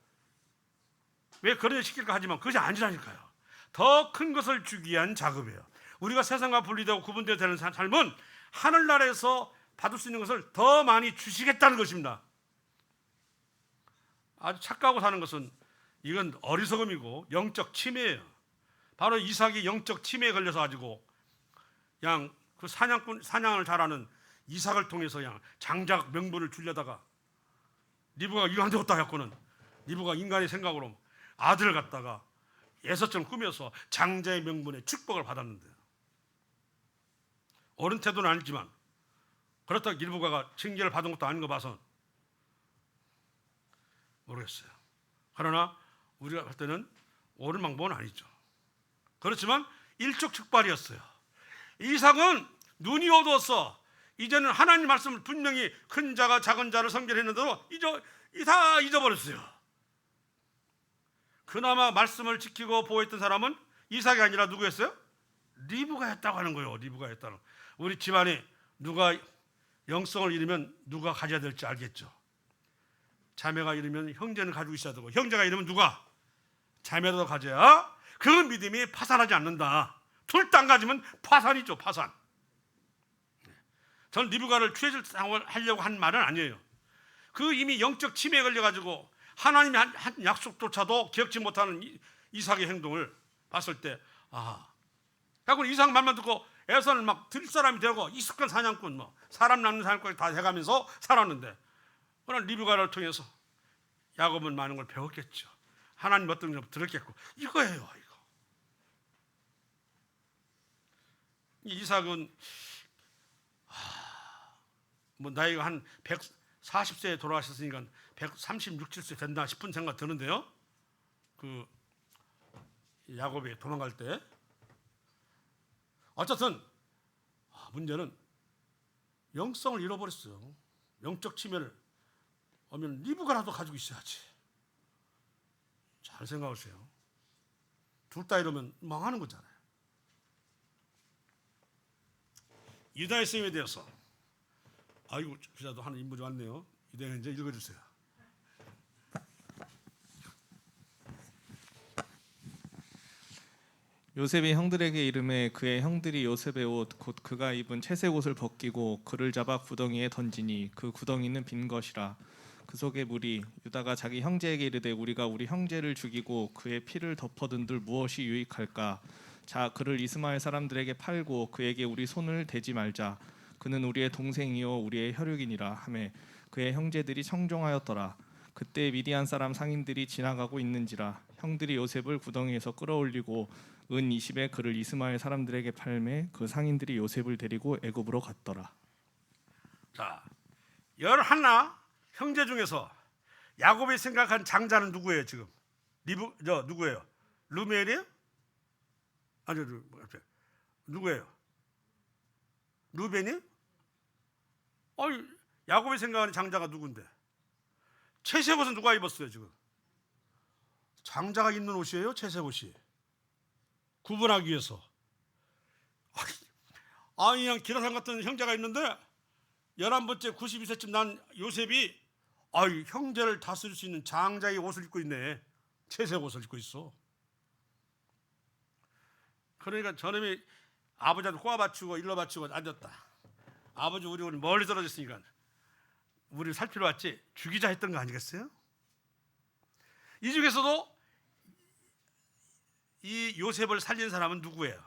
왜 그런 일 시킬까 하지만 그것이 아니라니까요. 더 큰 것을 주기 위한 작업이에요. 우리가 세상과 분리되고 구분되어 되는 삶은 하늘나라에서 받을 수 있는 것을 더 많이 주시겠다는 것입니다. 아주 착각하고 사는 것은 이건 어리석음이고 영적 침해예요. 바로 이삭이 영적 침해에 걸려서 가지고 그냥 그 사냥을 잘하는 이삭을 통해서 그냥 장작 명분을 주려다가 리브가 이거 안 되겠다 했고는 리브가 인간의 생각으로 아들을 갖다가 예서처럼 꾸며서 장자의 명분에 축복을 받았는데 옳은 태도는 아니지만 그렇다고 일부가 징계를 받은 것도 아닌 거 봐서 모르겠어요. 그러나 우리가 볼 때는 옳은 방법은 아니죠. 그렇지만 일촉즉발이었어요. 이삭은 눈이 어두웠어. 이제는 하나님 말씀을 분명히 큰 자가 작은 자를 성결했는데도 다 잊어버렸어요. 그나마 말씀을 지키고 보호했던 사람은 이삭이 아니라 누구였어요? 리브가 했다고 하는 거예요. 리브가 했다는. 우리 집안에 누가 영성을 잃으면 누가 가져야 될지 알겠죠. 자매가 잃으면 형제는 가지고 있어야 되고, 형제가 잃으면 누가? 자매도 가져야 그 믿음이 파산하지 않는다. 둘 다 안 가지면 파산이죠. 파산. 전 리브가를 추해하려고 한 말은 아니에요. 그 이미 영적 치매에 걸려가지고 하나님의 한 약속조차도 기억지 못하는 이삭의 행동을 봤을 때, 그리고 이삭 말만 듣고 에서는 막 들사람이 되고 익숙한 사냥꾼, 사람 낳는 사냥꾼이 다 돼가면서 살았는데, 그러나 리브가를 통해서 야곱은 많은 걸 배웠겠죠. 하나님 어떤 걸 들었겠고, 이거예요. 이거. 이삭은 나이가 한 140세에 돌아가셨으니까 136, 7세 된다 싶은 생각 드는데요. 그 야곱이 도망갈 때 어쨌든 문제는 영성을 잃어버렸어요. 영적 치매를 하면 리브가라도 가지고 있어야지. 잘 생각하세요. 둘 다 이러면 망하는 거잖아요. 유다의 쓰임에 대해서 기자도 하는 인물이 왔네요. 이대는 이제 읽어주세요. 요셉이 형들에게 이르매 그의 형들이 요셉의 옷 곧 그가 입은 채색 옷을 벗기고 그를 잡아 구덩이에 던지니 그 구덩이는 빈 것이라. 그 속에 물이 유다가 자기 형제에게 이르되 우리가 우리 형제를 죽이고 그의 피를 덮어둔들 무엇이 유익할까? 자 그를 이스마엘 사람들에게 팔고 그에게 우리 손을 대지 말자. 그는 우리의 동생이요 우리의 혈육이니라 하매 그의 형제들이 청종하였더라. 그때 미디안 사람 상인들이 지나가고 있는지라 형들이 요셉을 구덩이에서 끌어올리고 은 20에 그를 이스마엘 사람들에게 팔매 그 상인들이 요셉을 데리고 애굽으로 갔더라. 자, 11 형제 중에서 야곱이 생각한 장자는 누구예요 지금? 누구예요? 루멜이에요? 아니 누구예요? 루벤이에요? 야곱이 생각하는 장자가 누군데? 채색 옷은 누가 입었어요 지금? 장자가 입는 옷이에요? 채색 옷이? 구분하기 위해서. 그냥 기라상 같은 형제가 있는데 11번째 92세쯤 난 요셉이 형제를 다스릴 수 있는 장자의 옷을 입고 있네. 채색 옷을 입고 있어. 그러니까 저놈이 아버지한테 꼬아 바치고 일러 바치고 앉았다. 아버지 우리 멀리 떨어졌으니까 우리를 살피러 왔지 죽이자 했던 거 아니겠어요? 이 중에서도 이 요셉을 살린 사람은 누구예요?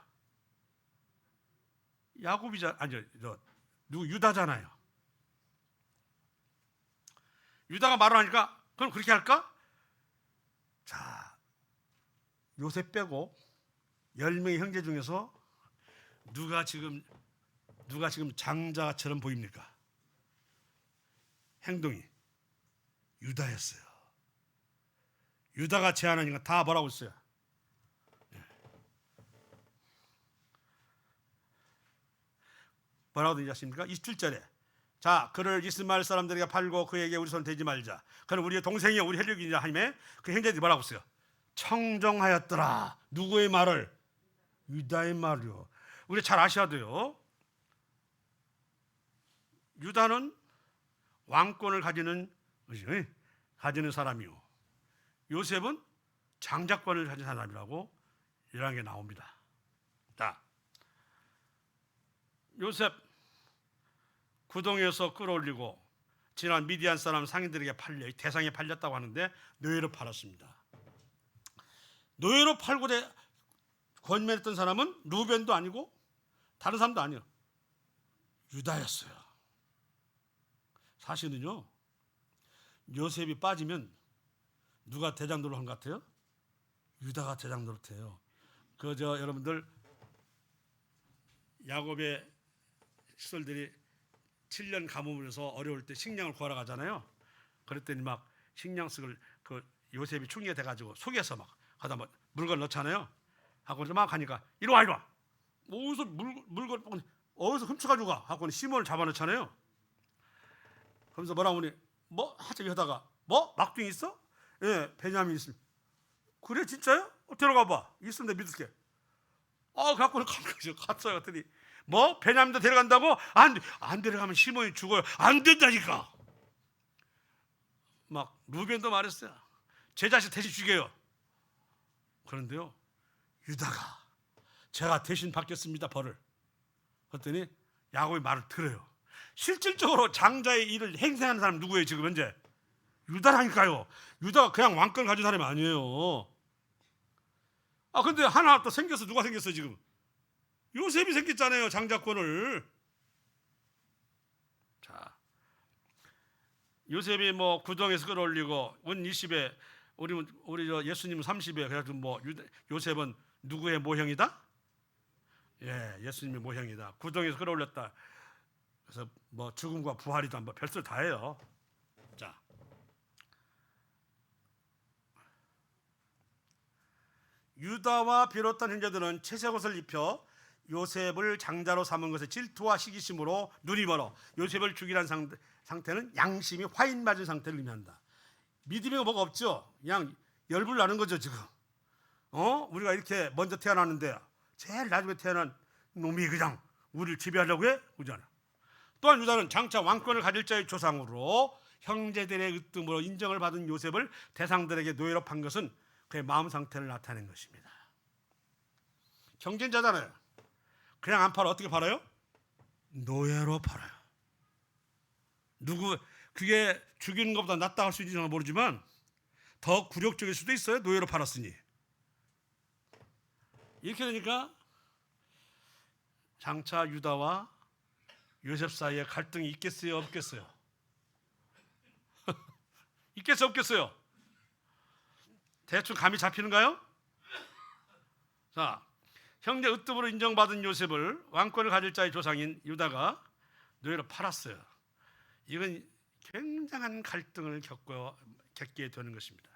유다잖아요. 유다가 말을 하니까 그럼 그렇게 할까? 자, 요셉 빼고 10명의 형제 중에서 누가 지금 장자처럼 보입니까? 행동이 유다였어요. 유다가 제안하니까 다 뭐라고 했어요? 뭐라고 되셨습니까? 27절에 자 그를 이스마엘 사람들에게 팔고 그에게 우리 손 대지 말자. 그는 우리의 동생이요 우리 혈육이냐 하며 그 형제들이 뭐라고 했어요? 청정하였더라. 누구의 말을? 유다의 말이요. 우리 잘 아셔야 돼요. 유다는 왕권을 가지는 사람이요. 요셉은 장자권을 가진 사람이라고 이런 게 나옵니다. 자, 요셉 구덩이에서 끌어올리고 지난 미디안 사람 상인들에게 대상에 팔렸다고 하는데 노예로 팔았습니다. 노예로 팔고 권면했던 사람은 루벤도 아니고 다른 사람도 아니에요. 유다였어요. 사실은요, 요셉이 빠지면 누가 대장 노릇한 것 같아요? 유다가 대장 노릇해요. 여러분들 야곱의 시설들이 7년 가뭄을 해서 어려울 때 식량을 구하러 가잖아요. 그랬더니 막 식량석을 그 요셉이 충격이 돼가지고 속에서 막 하다 뭐 물건 넣잖아요. 하고 막 가니까 이리 와 이리 와. 어디서 물건 어디서 훔쳐가지고 가? 하고는 시몬을 잡아놓잖아요. 그러면서 뭐라고 하니 뭐 하자기 하다가 뭐 막둥이 있어? 예, 베냐민 있습니다. 그래 진짜요? 들어가 봐. 있으면 내가 믿을게. 갖고는 갔어요. 갔더니 뭐 베냐민도 데려간다고? 안 데려가면 시몬이 죽어요. 안 된다니까. 막 루벤도 말했어요. 제 자식 대신 죽여요. 그런데요, 유다가 제가 대신 받겠습니다 벌을. 그랬더니 야곱의 말을 들어요. 실질적으로 장자의 일을 행세하는 사람 누구예요 지금 현재? 유다라니까요. 유다가 그냥 왕권을 가진 사람이 아니에요. 근데 하나 또 생겼어. 누가 생겼어 지금? 요셉이 생겼잖아요, 장자권을. 자, 요셉이 뭐 구덩이에서 끌어올리고 은 20에 우리 저 예수님은 30에 그래가지고 뭐 요셉은 누구의 모형이다? 예, 예수님의 모형이다. 구덩이에서 끌어올렸다. 그래서 뭐 죽음과 부활이다. 뭐 별걸 다 해요. 자, 유다와 비롯한 형제들은 채색 옷을 입혀 요셉을 장자로 삼은 것에 질투와 시기심으로 눈이 멀어 요셉을 죽이란 상태는 양심이 화인 맞은 상태를 의미한다. 믿음이 뭐가 없죠. 그냥 열불 나는 거죠 지금. 우리가 이렇게 먼저 태어났는데 제일 나중에 태어난 놈이 그냥 우리를 지배하려고 해? 그러지 않아. 또한 유다는 장차 왕권을 가질 자의 조상으로 형제들의 으뜸으로 인정을 받은 요셉을 대상들에게 노예로 판 것은 그의 마음 상태를 나타낸 것입니다. 경쟁자잖아요. 그냥 안 팔아. 어떻게 팔아요? 노예로 팔아요. 그게 죽이는 것보다 낫다 할 수 있는지 모르지만 더 굴욕적일 수도 있어요. 노예로 팔았으니. 이렇게 되니까 장차 유다와 요셉 사이에 갈등이 있겠어요? 없겠어요? 있겠어요? 없겠어요? 대충 감이 잡히는가요? 자, 형제 으뜸으로 인정받은 요셉을 왕권을 가질 자의 조상인 유다가 노예로 팔았어요. 이건 굉장한 갈등을 겪게 되는 것입니다.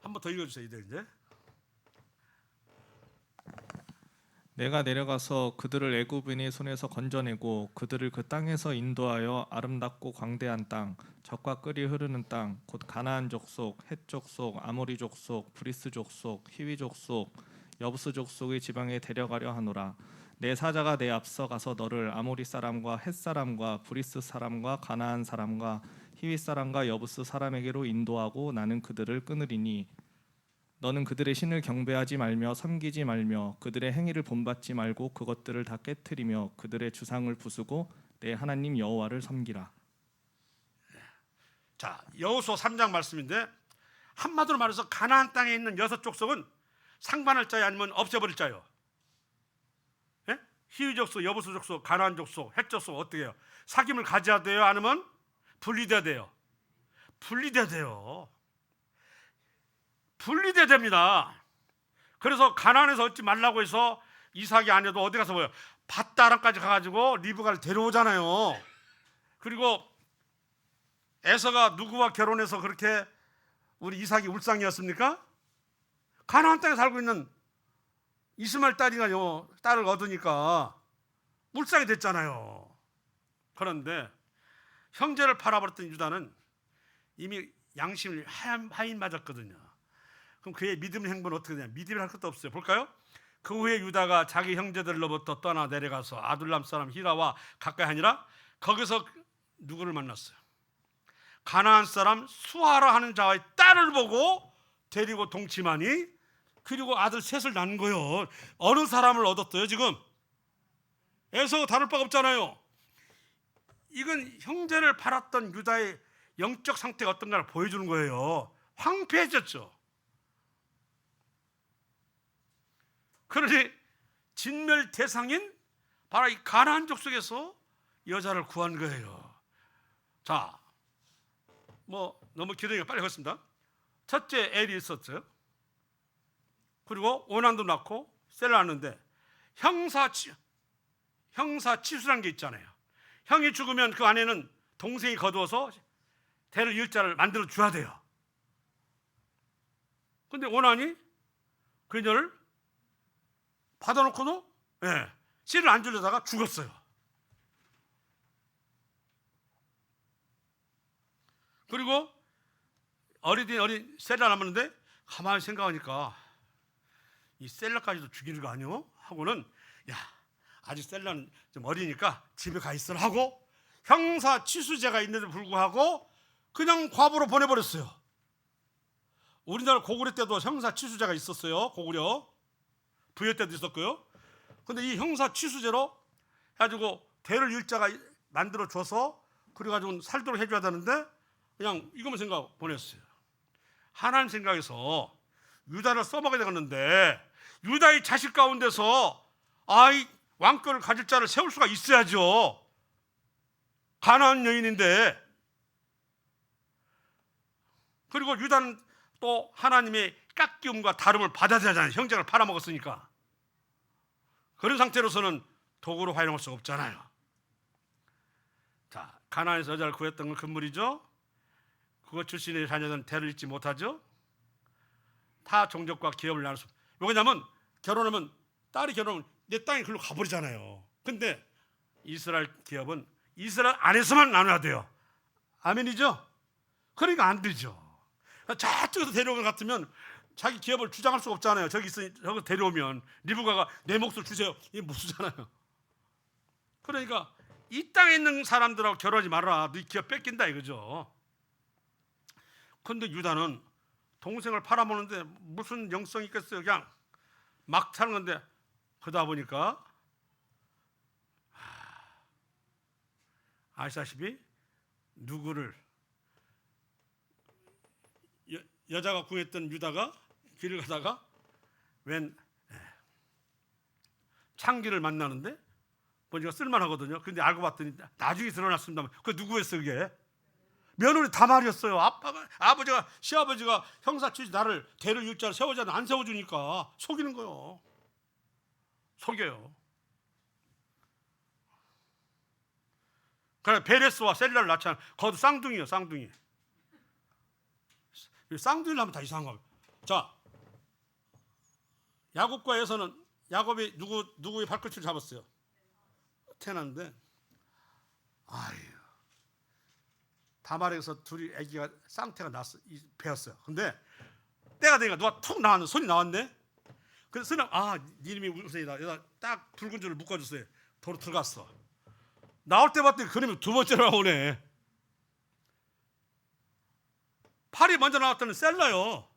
한 번 더 읽어주세요. 이제. 내가 내려가서 그들을 애굽인의 손에서 건져내고 그들을 그 땅에서 인도하여 아름답고 광대한 땅, 젖과 꿀이 흐르는 땅, 곧 가나안 족속, 헷 족속, 아모리 족속, 브리스 족속, 히위 족속, 여부스 족속의 지방에 데려가려 하노라. 내 사자가 내 앞서 가서 너를 아모리 사람과 헷 사람과 브리스 사람과 가나안 사람과 히위 사람과 여부스 사람에게로 인도하고 나는 그들을 끊으리니 너는 그들의 신을 경배하지 말며 섬기지 말며 그들의 행위를 본받지 말고 그것들을 다 깨트리며 그들의 주상을 부수고 내 하나님 여호와를 섬기라. 자, 여호수아 3장 말씀인데 한마디로 말해서 가나안 땅에 있는 6족속은 상반할 자요 아니면 없애버릴 자요? 예? 히위 족속, 여부스 족속, 가나안 족속, 헷 족속 어떻게 해요? 사귐을 가져야 돼요? 아니면 분리돼야 돼요? 분리돼야 돼요. 분리돼야 됩니다. 그래서 가나안에서 얻지 말라고 해서 이삭이 안 해도 어디 가서 뭐예요? 밧다람까지 가가지고 리브가를 데려오잖아요. 그리고 에서가 누구와 결혼해서 그렇게 우리 이삭이 울상이었습니까? 가나안 땅에 살고 있는 이스마엘 딸을 얻으니까 울상이 됐잖아요. 그런데 형제를 팔아버렸던 유다는 이미 양심을 하인 맞았거든요. 그럼 그의 믿음 행보는 어떻게 되냐? 믿음이 할 것도 없어요. 볼까요? 그 후에 유다가 자기 형제들로부터 떠나 내려가서 아둘람 사람 히라와 가까이 하니라. 거기서 누구를 만났어요? 가나안 사람 수아라 하는 자의 딸을 보고 데리고 동침하니 그리고 아들 셋을 낳은 거예요. 어느 사람을 얻었어요 지금? 에서가 다를 바가 없잖아요. 이건 형제를 팔았던 유다의 영적 상태가 어떤가를 보여주는 거예요. 황폐해졌죠. 그러니 진멸 대상인 바로 이 가나안 족속에서 여자를 구한 거예요. 자, 뭐 너무 길으니까 빨리 하겠습니다. 첫째 엘이 있었어요. 그리고 오난도 낳고 셀을 낳았는데 형사 치수란 게 있잖아요. 형이 죽으면 그 안에는 동생이 거두어서 대를 이을 자를 만들어 줘야 돼요. 근데 오난이 그녀를 받아놓고도 씨를 안 주려다가 죽었어요. 그리고 어린 셀라 남았는데 가만히 생각하니까 이 셀라까지도 죽이는 거 아니오? 하고는 야, 아직 셀라는 좀 어리니까 집에 가 있으라 하고 형사 치수제가 있는데 불구하고 그냥 과부로 보내버렸어요. 우리나라 고구려 때도 형사 치수제가 있었어요. 고구려 부여 때도 있었고요. 근데 이 형사 치수제로 해가지고 대를 일자가 만들어 줘서 그래가지고 살도록 해줘야 되는데 그냥 이것만 생각 보냈어요. 하나님 생각에서 유다를 써먹어야 되겠는데 유다의 자식 가운데서 아이 왕권을 가질 자를 세울 수가 있어야죠. 가나안 여인인데. 그리고 유다는 또 하나님의 깎기움과 다름을 받아야 되잖아요. 형제를 팔아먹었으니까. 그런 상태로서는 도구로 활용할 수 없잖아요. 자, 가나안에서 여자를 구했던 건 금물이죠. 그것 출신의 자녀들은 대를 잇지 못하죠. 타 종족과 기업을 나눌 수 없어요. 왜냐하면 결혼하면 딸이 결혼하면 내 땅이 글로 가버리잖아요. 근데 이스라엘 기업은 이스라엘 안에서만 나눠야 돼요. 아멘이죠? 그러니까 안 되죠. 저쪽에서 데려오는 것 같으면 자기 기업을 주장할 수가 없잖아요. 저기 데려오면 리브가가 내 몫을 주세요. 이게 못 주잖아요. 그러니까 이 땅에 있는 사람들하고 결혼하지 말아라. 네 기업 뺏긴다 이거죠. 근데 유다는 동생을 팔아먹는데 무슨 영성이 있겠어요. 그냥 막 사는 건데 그러다 보니까 아시다시피 누구를 여자가 구했던 유다가 길을 가다가 웬 창기를 만나는데 보니까 쓸만하거든요. 근데 알고 봤더니 나중에 드러났습니다. 그 누구였어요 그게? 며느리 다말이었어요. 아버지가 시아버지가 형사치지 나를 대를 이을 자를 세워자는 안 세워주니까 속이는 거요. 속여요. 그래 베레스와 셀라를 낳잖아. 거도 쌍둥이요, 쌍둥이. 쌍둥이를 하면 다 이상한 거예요. 자, 야곱과 에서는 야곱이 누구의 발끝을 잡았어요? 태난데, 아유, 다말에서 둘이 아기가 쌍태가 배었어요. 근데 때가 되니까 누가 툭 나왔는데 손이 나왔네. 그래서 네 이름이 우선이다. 여기다 딱 붉은 줄을 묶어줬어요. 도로 들어갔어. 나올 때 봤더니 그림이 두 번째로 나오네. 팔이 먼저 나왔다는 셀라요.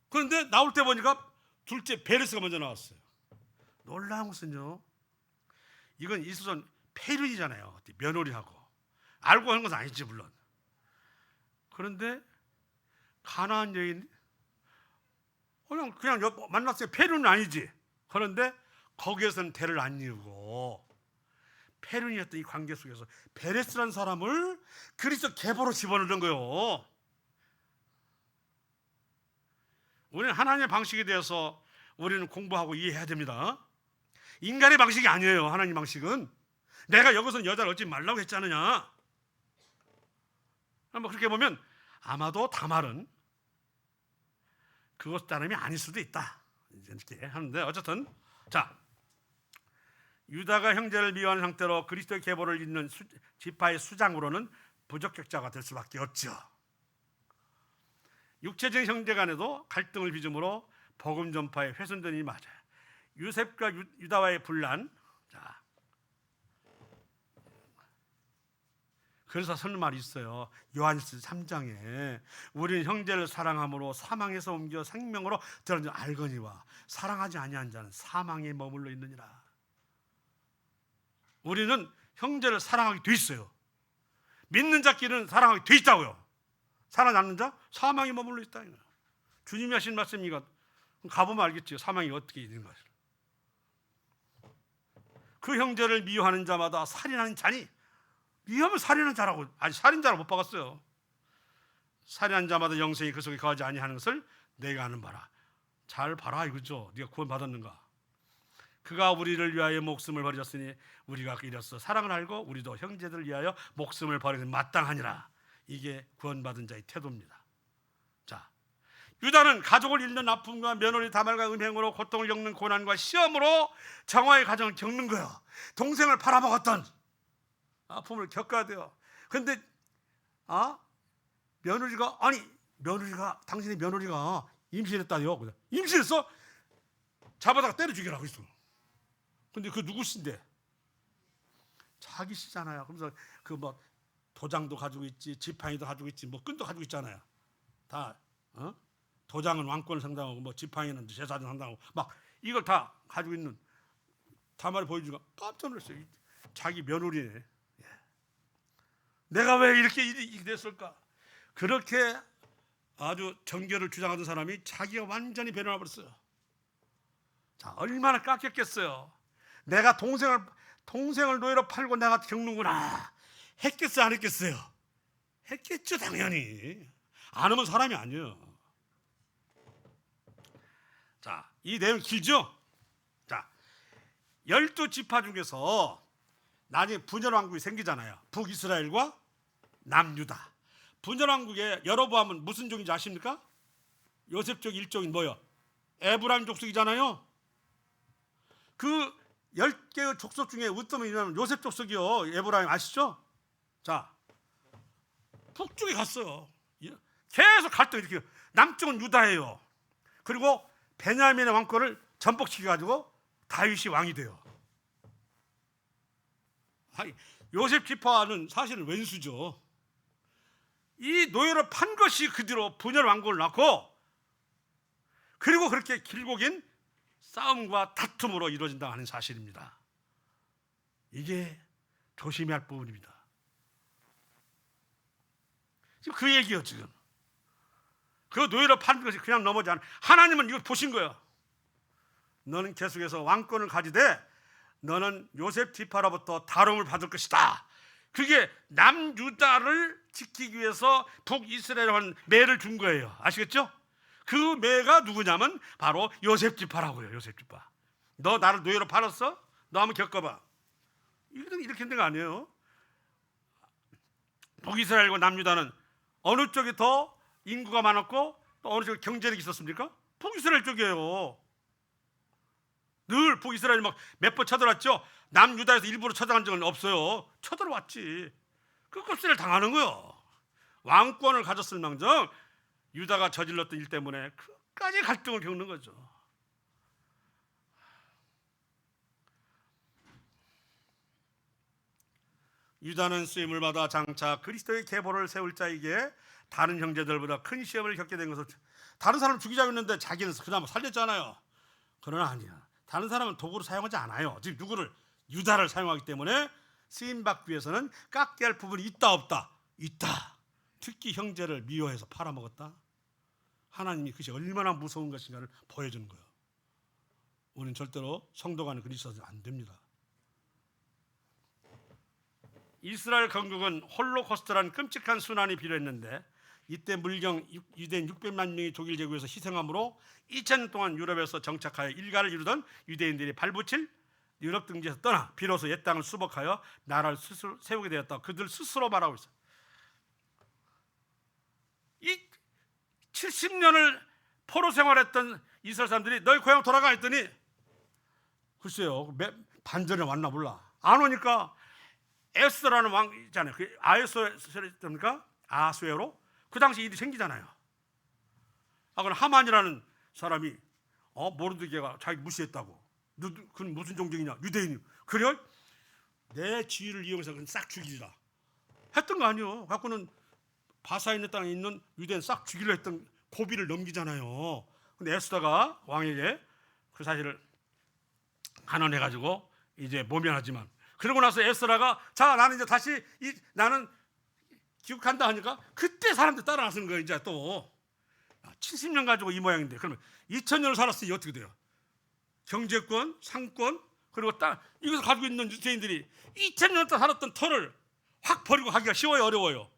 그런데 나올 때 보니까 둘째 베레스가 먼저 나왔어요. 놀라운 것은요, 이건 이스라엘 페륜이잖아요. 며느리하고 알고 하는 것은 아니지 물론. 그런데 가나안 여인 그냥 만났어요. 페륜은 아니지. 그런데 거기에서는 대를 안 이루고 페륜이었던 이 관계 속에서 베레스라는 사람을 그리스도 계보로 집어넣는 거예요. 우리는 하나님의 방식에 대해서 우리는 공부하고 이해해야 됩니다. 인간의 방식이 아니에요. 하나님 방식은 내가 여기서 여자를 얻지 말라고 했지 않느냐. 한번 그렇게 보면 아마도 다말은 그것 따름이 아닐 수도 있다 이렇게 하는데, 어쨌든 자, 유다가 형제를 미워하는 상태로 그리스도의 계보를 잇는 지파의 수장으로는 부적격자가 될 수밖에 없죠. 육체적인 형제 간에도 갈등을 빚음으로 복음 전파에 훼손된 일이 맞아요. 요셉과 유다와의 분란. 자, 그래서 쓰는 말이 있어요. 요한일서 3장에 우리는 형제를 사랑함으로 사망에서 옮겨 생명으로 들어온 줄 알거니와 사랑하지 아니한 자는 사망에 머물러 있느니라. 우리는 형제를 사랑하게 돼 있어요. 믿는 자끼리는 사랑하게 돼 있다고요. 사랑하지 않는 자 사망에 머물러 있다. 주님이 하신 말씀이니까 가보면 알겠죠. 사망이 어떻게 있는 것을. 그 형제를 미워하는 자마다 살인하는 자니, 미워하면 살인하는 자라고. 아직 살인자라고 못 박았어요. 살인하는 자마다 영생이 그 속에 거하지 아니하는 것을 내가 아는 바라. 잘 봐라 이거죠. 네가 구원 받았는가. 그가 우리를 위하여 목숨을 버리셨으니 우리가 이로써 사랑을 알고 우리도 형제들을 위하여 목숨을 버리는 마땅하니라. 이게 구원받은 자의 태도입니다. 자, 유다는 가족을 잃는 아픔과 며느리 다말과 음행으로 고통을 겪는 고난과 시험으로 정화의 과정을 겪는 거예요. 동생을 팔아먹었던 아픔을 겪어야 돼요. 그런데 당신의 며느리가 임신했다요. 임신했어? 잡아다가 때려 죽여라 그랬어. 근데 그 누구신데? 자기 씨잖아요. 그러면서 그 뭐 도장도 가지고 있지, 지팡이도 가지고 있지, 뭐 끈도 가지고 있잖아요. 다 도장은 왕권을 상당하고 뭐 지팡이는 제사를 상당하고 막 이걸 다 가지고 있는 다말을 보여주니까 깜짝 놀랐어요. 자기 며느리네. 예. 내가 왜 이렇게 됐을까? 그렇게 아주 정결을 주장하던 사람이 자기가 완전히 변해와 버렸어요. 자, 얼마나 깎였겠어요. 내가 동생을 노예로 팔고 내가 겪는구나. 했겠어요, 안 했겠어요? 했겠죠, 당연히. 안 하면 사람이 아니에요. 자, 이 내용 길죠? 자, 12지파 중에서 나중에 분열왕국이 생기잖아요. 북이스라엘과 남유다. 분열왕국의 여로보암은 무슨 종인지 아십니까? 요셉족 일종인 뭐요? 에브라임 족속이잖아요. 그 10개의 족속 중에 으뜸이냐면 요셉 족속이요. 에브라임 아시죠? 자, 북쪽에 갔어요. 계속 갈등이 이렇게. 남쪽은 유다예요. 그리고 베냐민의 왕권을 전복시켜가지고 다윗이 왕이 돼요. 요셉 지파는 사실은 왼수죠. 이 노예를 판 것이 그 뒤로 분열 왕국을 낳고, 그리고 그렇게 길고 긴 싸움과 다툼으로 이루어진다 하는 사실입니다. 이게 조심해야 할 부분입니다. 지금 그 얘기예요. 지금 그 노예를 판 것이 그냥 넘어지 않아. 하나님은 이걸 보신 거예요. 너는 계속해서 왕권을 가지되 너는 요셉 지파로부터 다름을 받을 것이다. 그게 남유다를 지키기 위해서 북이스라엘에 매를 준 거예요. 아시겠죠? 그 매가 누구냐면 바로 요셉 지파라고요. 요셉 지파. 너 나를 노예로 팔았어? 너 한번 겪어봐. 이렇게 된 거 아니에요. 북이스라엘과 남유다는 어느 쪽이 더 인구가 많았고 또 어느 쪽에 경제력이 있었습니까? 북이스라엘 쪽이에요. 늘 북이스라엘이 막 몇 번 쳐들어왔죠. 남유다에서 일부러 쳐들어간 적은 없어요. 쳐들어왔지. 그 급세를 당하는 거예요. 왕권을 가졌을 망정 유다가 저질렀던 일 때문에 끝까지 갈등을 겪는 거죠. 유다는 쓰임을 받아 장차 그리스도의 계보를 세울 자에게 다른 형제들보다 큰 시험을 겪게 된 것을, 다른 사람 죽이자고 했는데 자기는 그나마 살렸잖아요. 그러나 아니야. 다른 사람은 도구를 사용하지 않아요. 즉 누구를? 유다를 사용하기 때문에 쓰임받기 위해서는 깎게 할 부분이 있다 없다? 있다. 특히 형제를 미워해서 팔아먹었다. 하나님이 그것이 얼마나 무서운 것인가를 보여주는 거예요. 우리는 절대로 성도 간에 그리 있어서는 안 됩니다. 이스라엘 건국은 홀로코스트라는 끔찍한 순환이 필요했는데 이때 물경 유대인 600만 명이 독일 제국에서 희생함으로 2000년 동안 유럽에서 정착하여 일가를 이루던 유대인들이 발붙일 유럽 등지에서 떠나 비로소 옛 땅을 수복하여 나라를 스스로 세우게 되었다. 그들 스스로 말하고 있어요. 이 70년을 포로 생활했던 이스라엘 사람들이 너희 고향 돌아가 했더니 글쎄요, 반전에 왔나 몰라. 안 오니까 에스라는 왕 있잖아요. 그 아수에로입니까? 아수에로 그 당시 일이 생기잖아요. 그럼 하만이라는 사람이 모르드게가 자기 무시했다고. 그는 무슨 종족이냐? 유대인이. 그래? 내 지위를 이용해서 그는 싹 죽이라 했던 거 아니에요. 갖고는 바사에 있는 땅에 있는 유대인 싹 죽이려 했던 고비를 넘기잖아요. 근데 에스더가 왕에게 그 사실을 간언해가지고 이제 모면하지만, 그러고 나서 에스더가 자 나는 이제 다시 나는 귀국한다 하니까 그때 사람들 따라 나서는 거예요. 이제 또 70년 가지고 이 모양인데 그러면 2000년을 살았으니 어떻게 돼요? 경제권, 상권, 그리고 땅, 이것을 가지고 있는 유대인들이 2000년 동안 살았던 터를 확 버리고 하기가 쉬워요, 어려워요?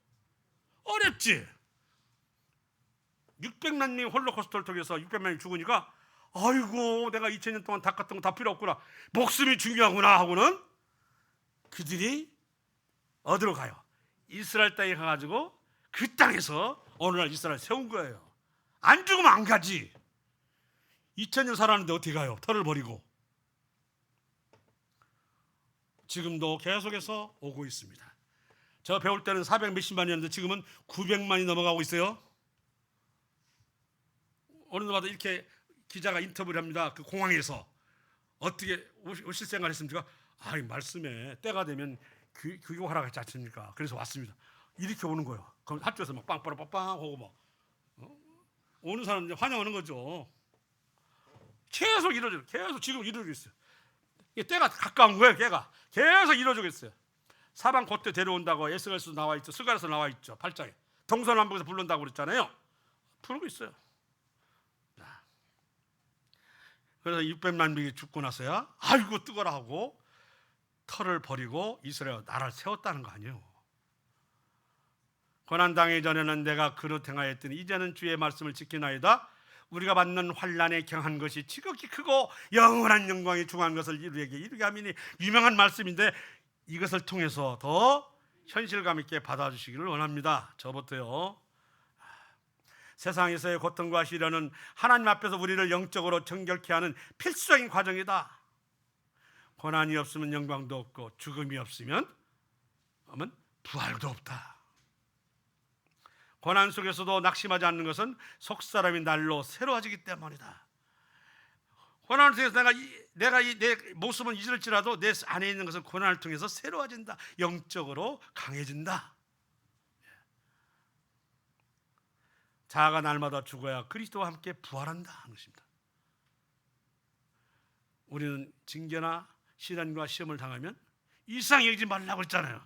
어렵지. 600만 명이 홀로코스트를 통해서 600만 명이 죽으니까 아이고 내가 2000년 동안 닦았던 거 다 필요 없구나, 목숨이 중요하구나 하고는 그들이 어디로 가요? 이스라엘 땅에 가가지고 그 땅에서 어느 날 이스라엘 세운 거예요. 안 죽으면 안 가지. 2000년 살았는데 어떻게 가요? 털을 버리고. 지금도 계속해서 오고 있습니다. 저 배울 때는 400 몇십만이었는데 지금은 900만이 넘어가고 있어요. 어느 날마다 이렇게 기자가 인터뷰를 합니다. 그 공항에서 어떻게 오실 생각을 했습니까? 이 말씀에 때가 되면 교육하라고 했지 않습니까? 그래서 왔습니다. 이렇게 오는 거예요. 그럼 학교에서 막 빵빵빵빵 하고 막 오는 사람 이제 환영하는 거죠. 계속 이루어져요. 계속 지금 이루어지고 있어요. 때가 가까운 거예요. 걔가 계속 이루어지고 있어요. 사방 곳대 데려온다고 에스겔서도 나와 있죠. 스가랴서 나와 있죠. 8장에 동서남북에서 부른다고 그랬잖아요. 부르고 있어요. 그래서 600만 명이 죽고 나서야 아이고 뜨거라 하고 털을 버리고 이스라엘 나라를 세웠다는 거 아니에요. 고난당하기 전에는 내가 그릇 행하였더니 이제는 주의 말씀을 지키나이다. 우리가 받는 환난에 경한 것이 지극히 크고 영원한 영광이 중한 것을 이루게 함이니, 유명한 말씀인데 이것을 통해서 더 현실감 있게 받아주시기를 원합니다. 저부터요. 세상에서의 고통과 시련은 하나님 앞에서 우리를 영적으로 정결케 하는 필수적인 과정이다. 고난이 없으면 영광도 없고 죽음이 없으면 부활도 없다. 고난 속에서도 낙심하지 않는 것은 속사람이 날로 새로워지기 때문이다. 고난을 통해서 내가 내 모습은 잊을지라도 내 안에 있는 것은 고난을 통해서 새로워진다. 영적으로 강해진다. 자아가 날마다 죽어야 그리스도와 함께 부활한다 하는 것입니다. 우리는 징계나 시련과 시험을 당하면 이상히 여기지 말라고 했잖아요.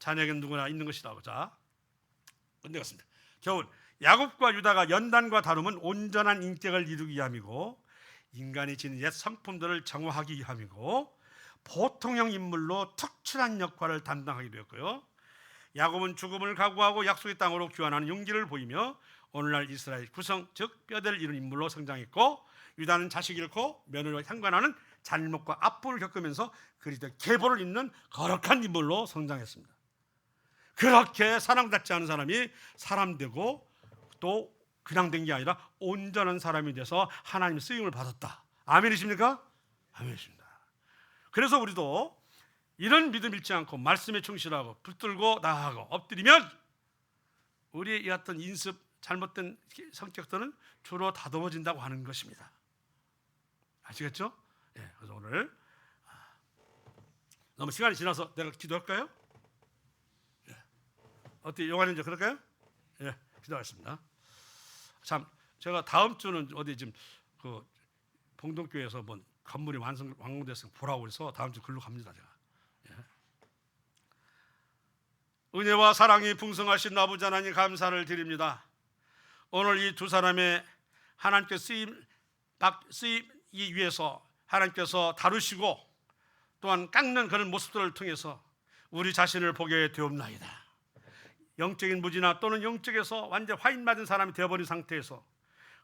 자녀에게는 누구나 있는 것이라고. 자, 끝내겠습니다. 겨울 야곱과 유다가 연단과 다름은 온전한 인격을 이루기 위함이고, 인간이 지닌 옛 성품들을 정화하기 위함이고, 보통형 인물로 특출한 역할을 담당하게 되었고요. 야곱은 죽음을 각오하고 약속의 땅으로 귀환하는 용기를 보이며 오늘날 이스라엘 구성, 즉 뼈대를 이룬 인물로 성장했고, 유다는 자식 잃고 며느리와 상관하는 잘못과 아픔을 겪으면서 그리스도의 계보를 잇는 거룩한 인물로 성장했습니다. 그렇게 사랑받지 않은 사람이 사람 되고 또 그냥 된 게 아니라 온전한 사람이 돼서 하나님 쓰임을 받았다. 아멘이십니까? 아멘이십니다. 그래서 우리도 이런 믿음 잃지 않고 말씀에 충실하고 붙들고 나아가고 엎드리면 우리의 이 어떤 인습, 잘못된 성격들은 주로 다듬어진다고 하는 것입니다. 아시겠죠? 예, 그래서 오늘 너무 시간이 지나서 내가 기도할까요? 예. 어떻게 용환이 이제 그럴까요? 예, 기도하겠습니다. 참 제가 다음 주는 어디 지금 그 봉동교회에서 뭐 건물이 완공돼서 보라고 해서 다음 주 글로 갑니다. 제가. 예. 은혜와 사랑이 풍성하신 아버지 하나님 감사를 드립니다. 오늘 이 두 사람의 하나님께 쓰임이 위해서 하나님께서 다루시고 또한 깎는 그런 모습들을 통해서 우리 자신을 보게 되옵나이다. 영적인 무지나 또는 영적에서 완전 화인 맞은 사람이 되어버린 상태에서,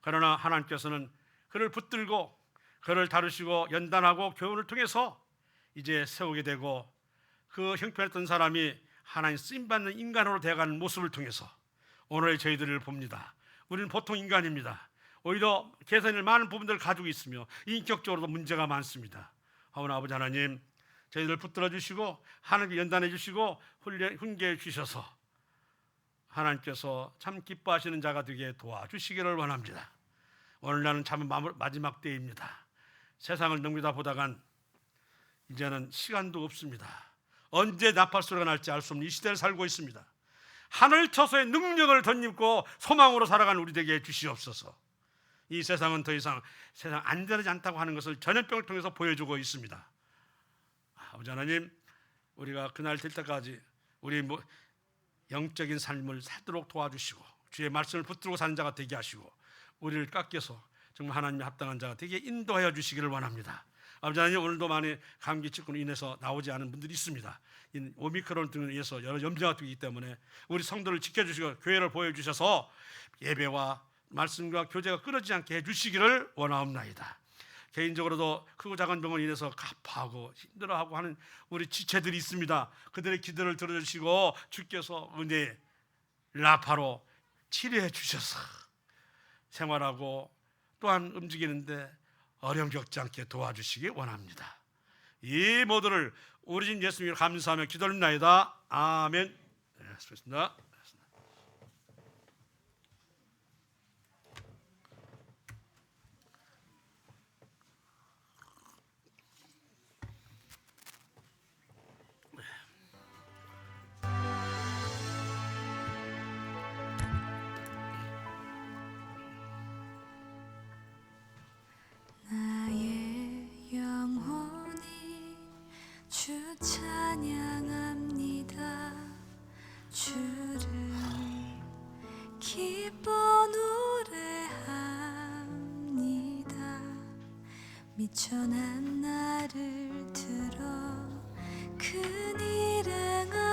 그러나 하나님께서는 그를 붙들고 그를 다루시고 연단하고 교훈을 통해서 이제 세우게 되고, 그 형편했던 사람이 하나님 쓰임받는 인간으로 되어가는 모습을 통해서 오늘 저희들을 봅니다. 우리는 보통 인간입니다. 오히려 개선할 많은 부분들을 가지고 있으며 인격적으로도 문제가 많습니다. 하오나 아버지 하나님, 저희들을 붙들어 주시고 하나님께 연단해 주시고 훈계해 주셔서 하나님께서 참 기뻐하시는 자가 되게 도와주시기를 원합니다. 오늘날은 참 마지막 때입니다. 세상을 넘기다 보다간 이제는 시간도 없습니다. 언제 나팔 소리가 날지 알 수 없는 이 시대를 살고 있습니다. 하늘 처소의 능력을 덧입고 소망으로 살아가는 우리 되게 주시옵소서. 이 세상은 더 이상 세상 안전하지 않다고 하는 것을 전염병을 통해서 보여주고 있습니다. 아버지 하나님, 우리가 그날 될 때까지 우리 영적인 삶을 살도록 도와주시고 주의 말씀을 붙들고 사는 자가 되게 하시고 우리를 깎여서 정말 하나님의 합당한 자가 되게 인도하여 주시기를 원합니다. 아버지 하나님, 오늘도 많이 감기 직군으로 인해서 나오지 않은 분들이 있습니다. 이 오미크론 등에 의해서 여러 염려가 되기 때문에 우리 성도를 지켜주시고 교회를 보여주셔서 예배와 말씀과 교제가 끊어지지 않게 해주시기를 원하옵나이다. 개인적으로도 크고 작은 병으로 인해서 갑하고 힘들어하고 하는 우리 지체들이 있습니다. 그들의 기도를 들어주시고 주께서 은혜 라파로 치료해 주셔서 생활하고 또한 움직이는데 어려움 겪지 않게 도와주시기 원합니다. 이 모두를 우리 주 예수님을 감사하며 기도합니다. 아멘. 네, 수고했습니다. 나의 영혼이 주 찬양합니다. 주를 기뻐 노래합니다. 미쳐 난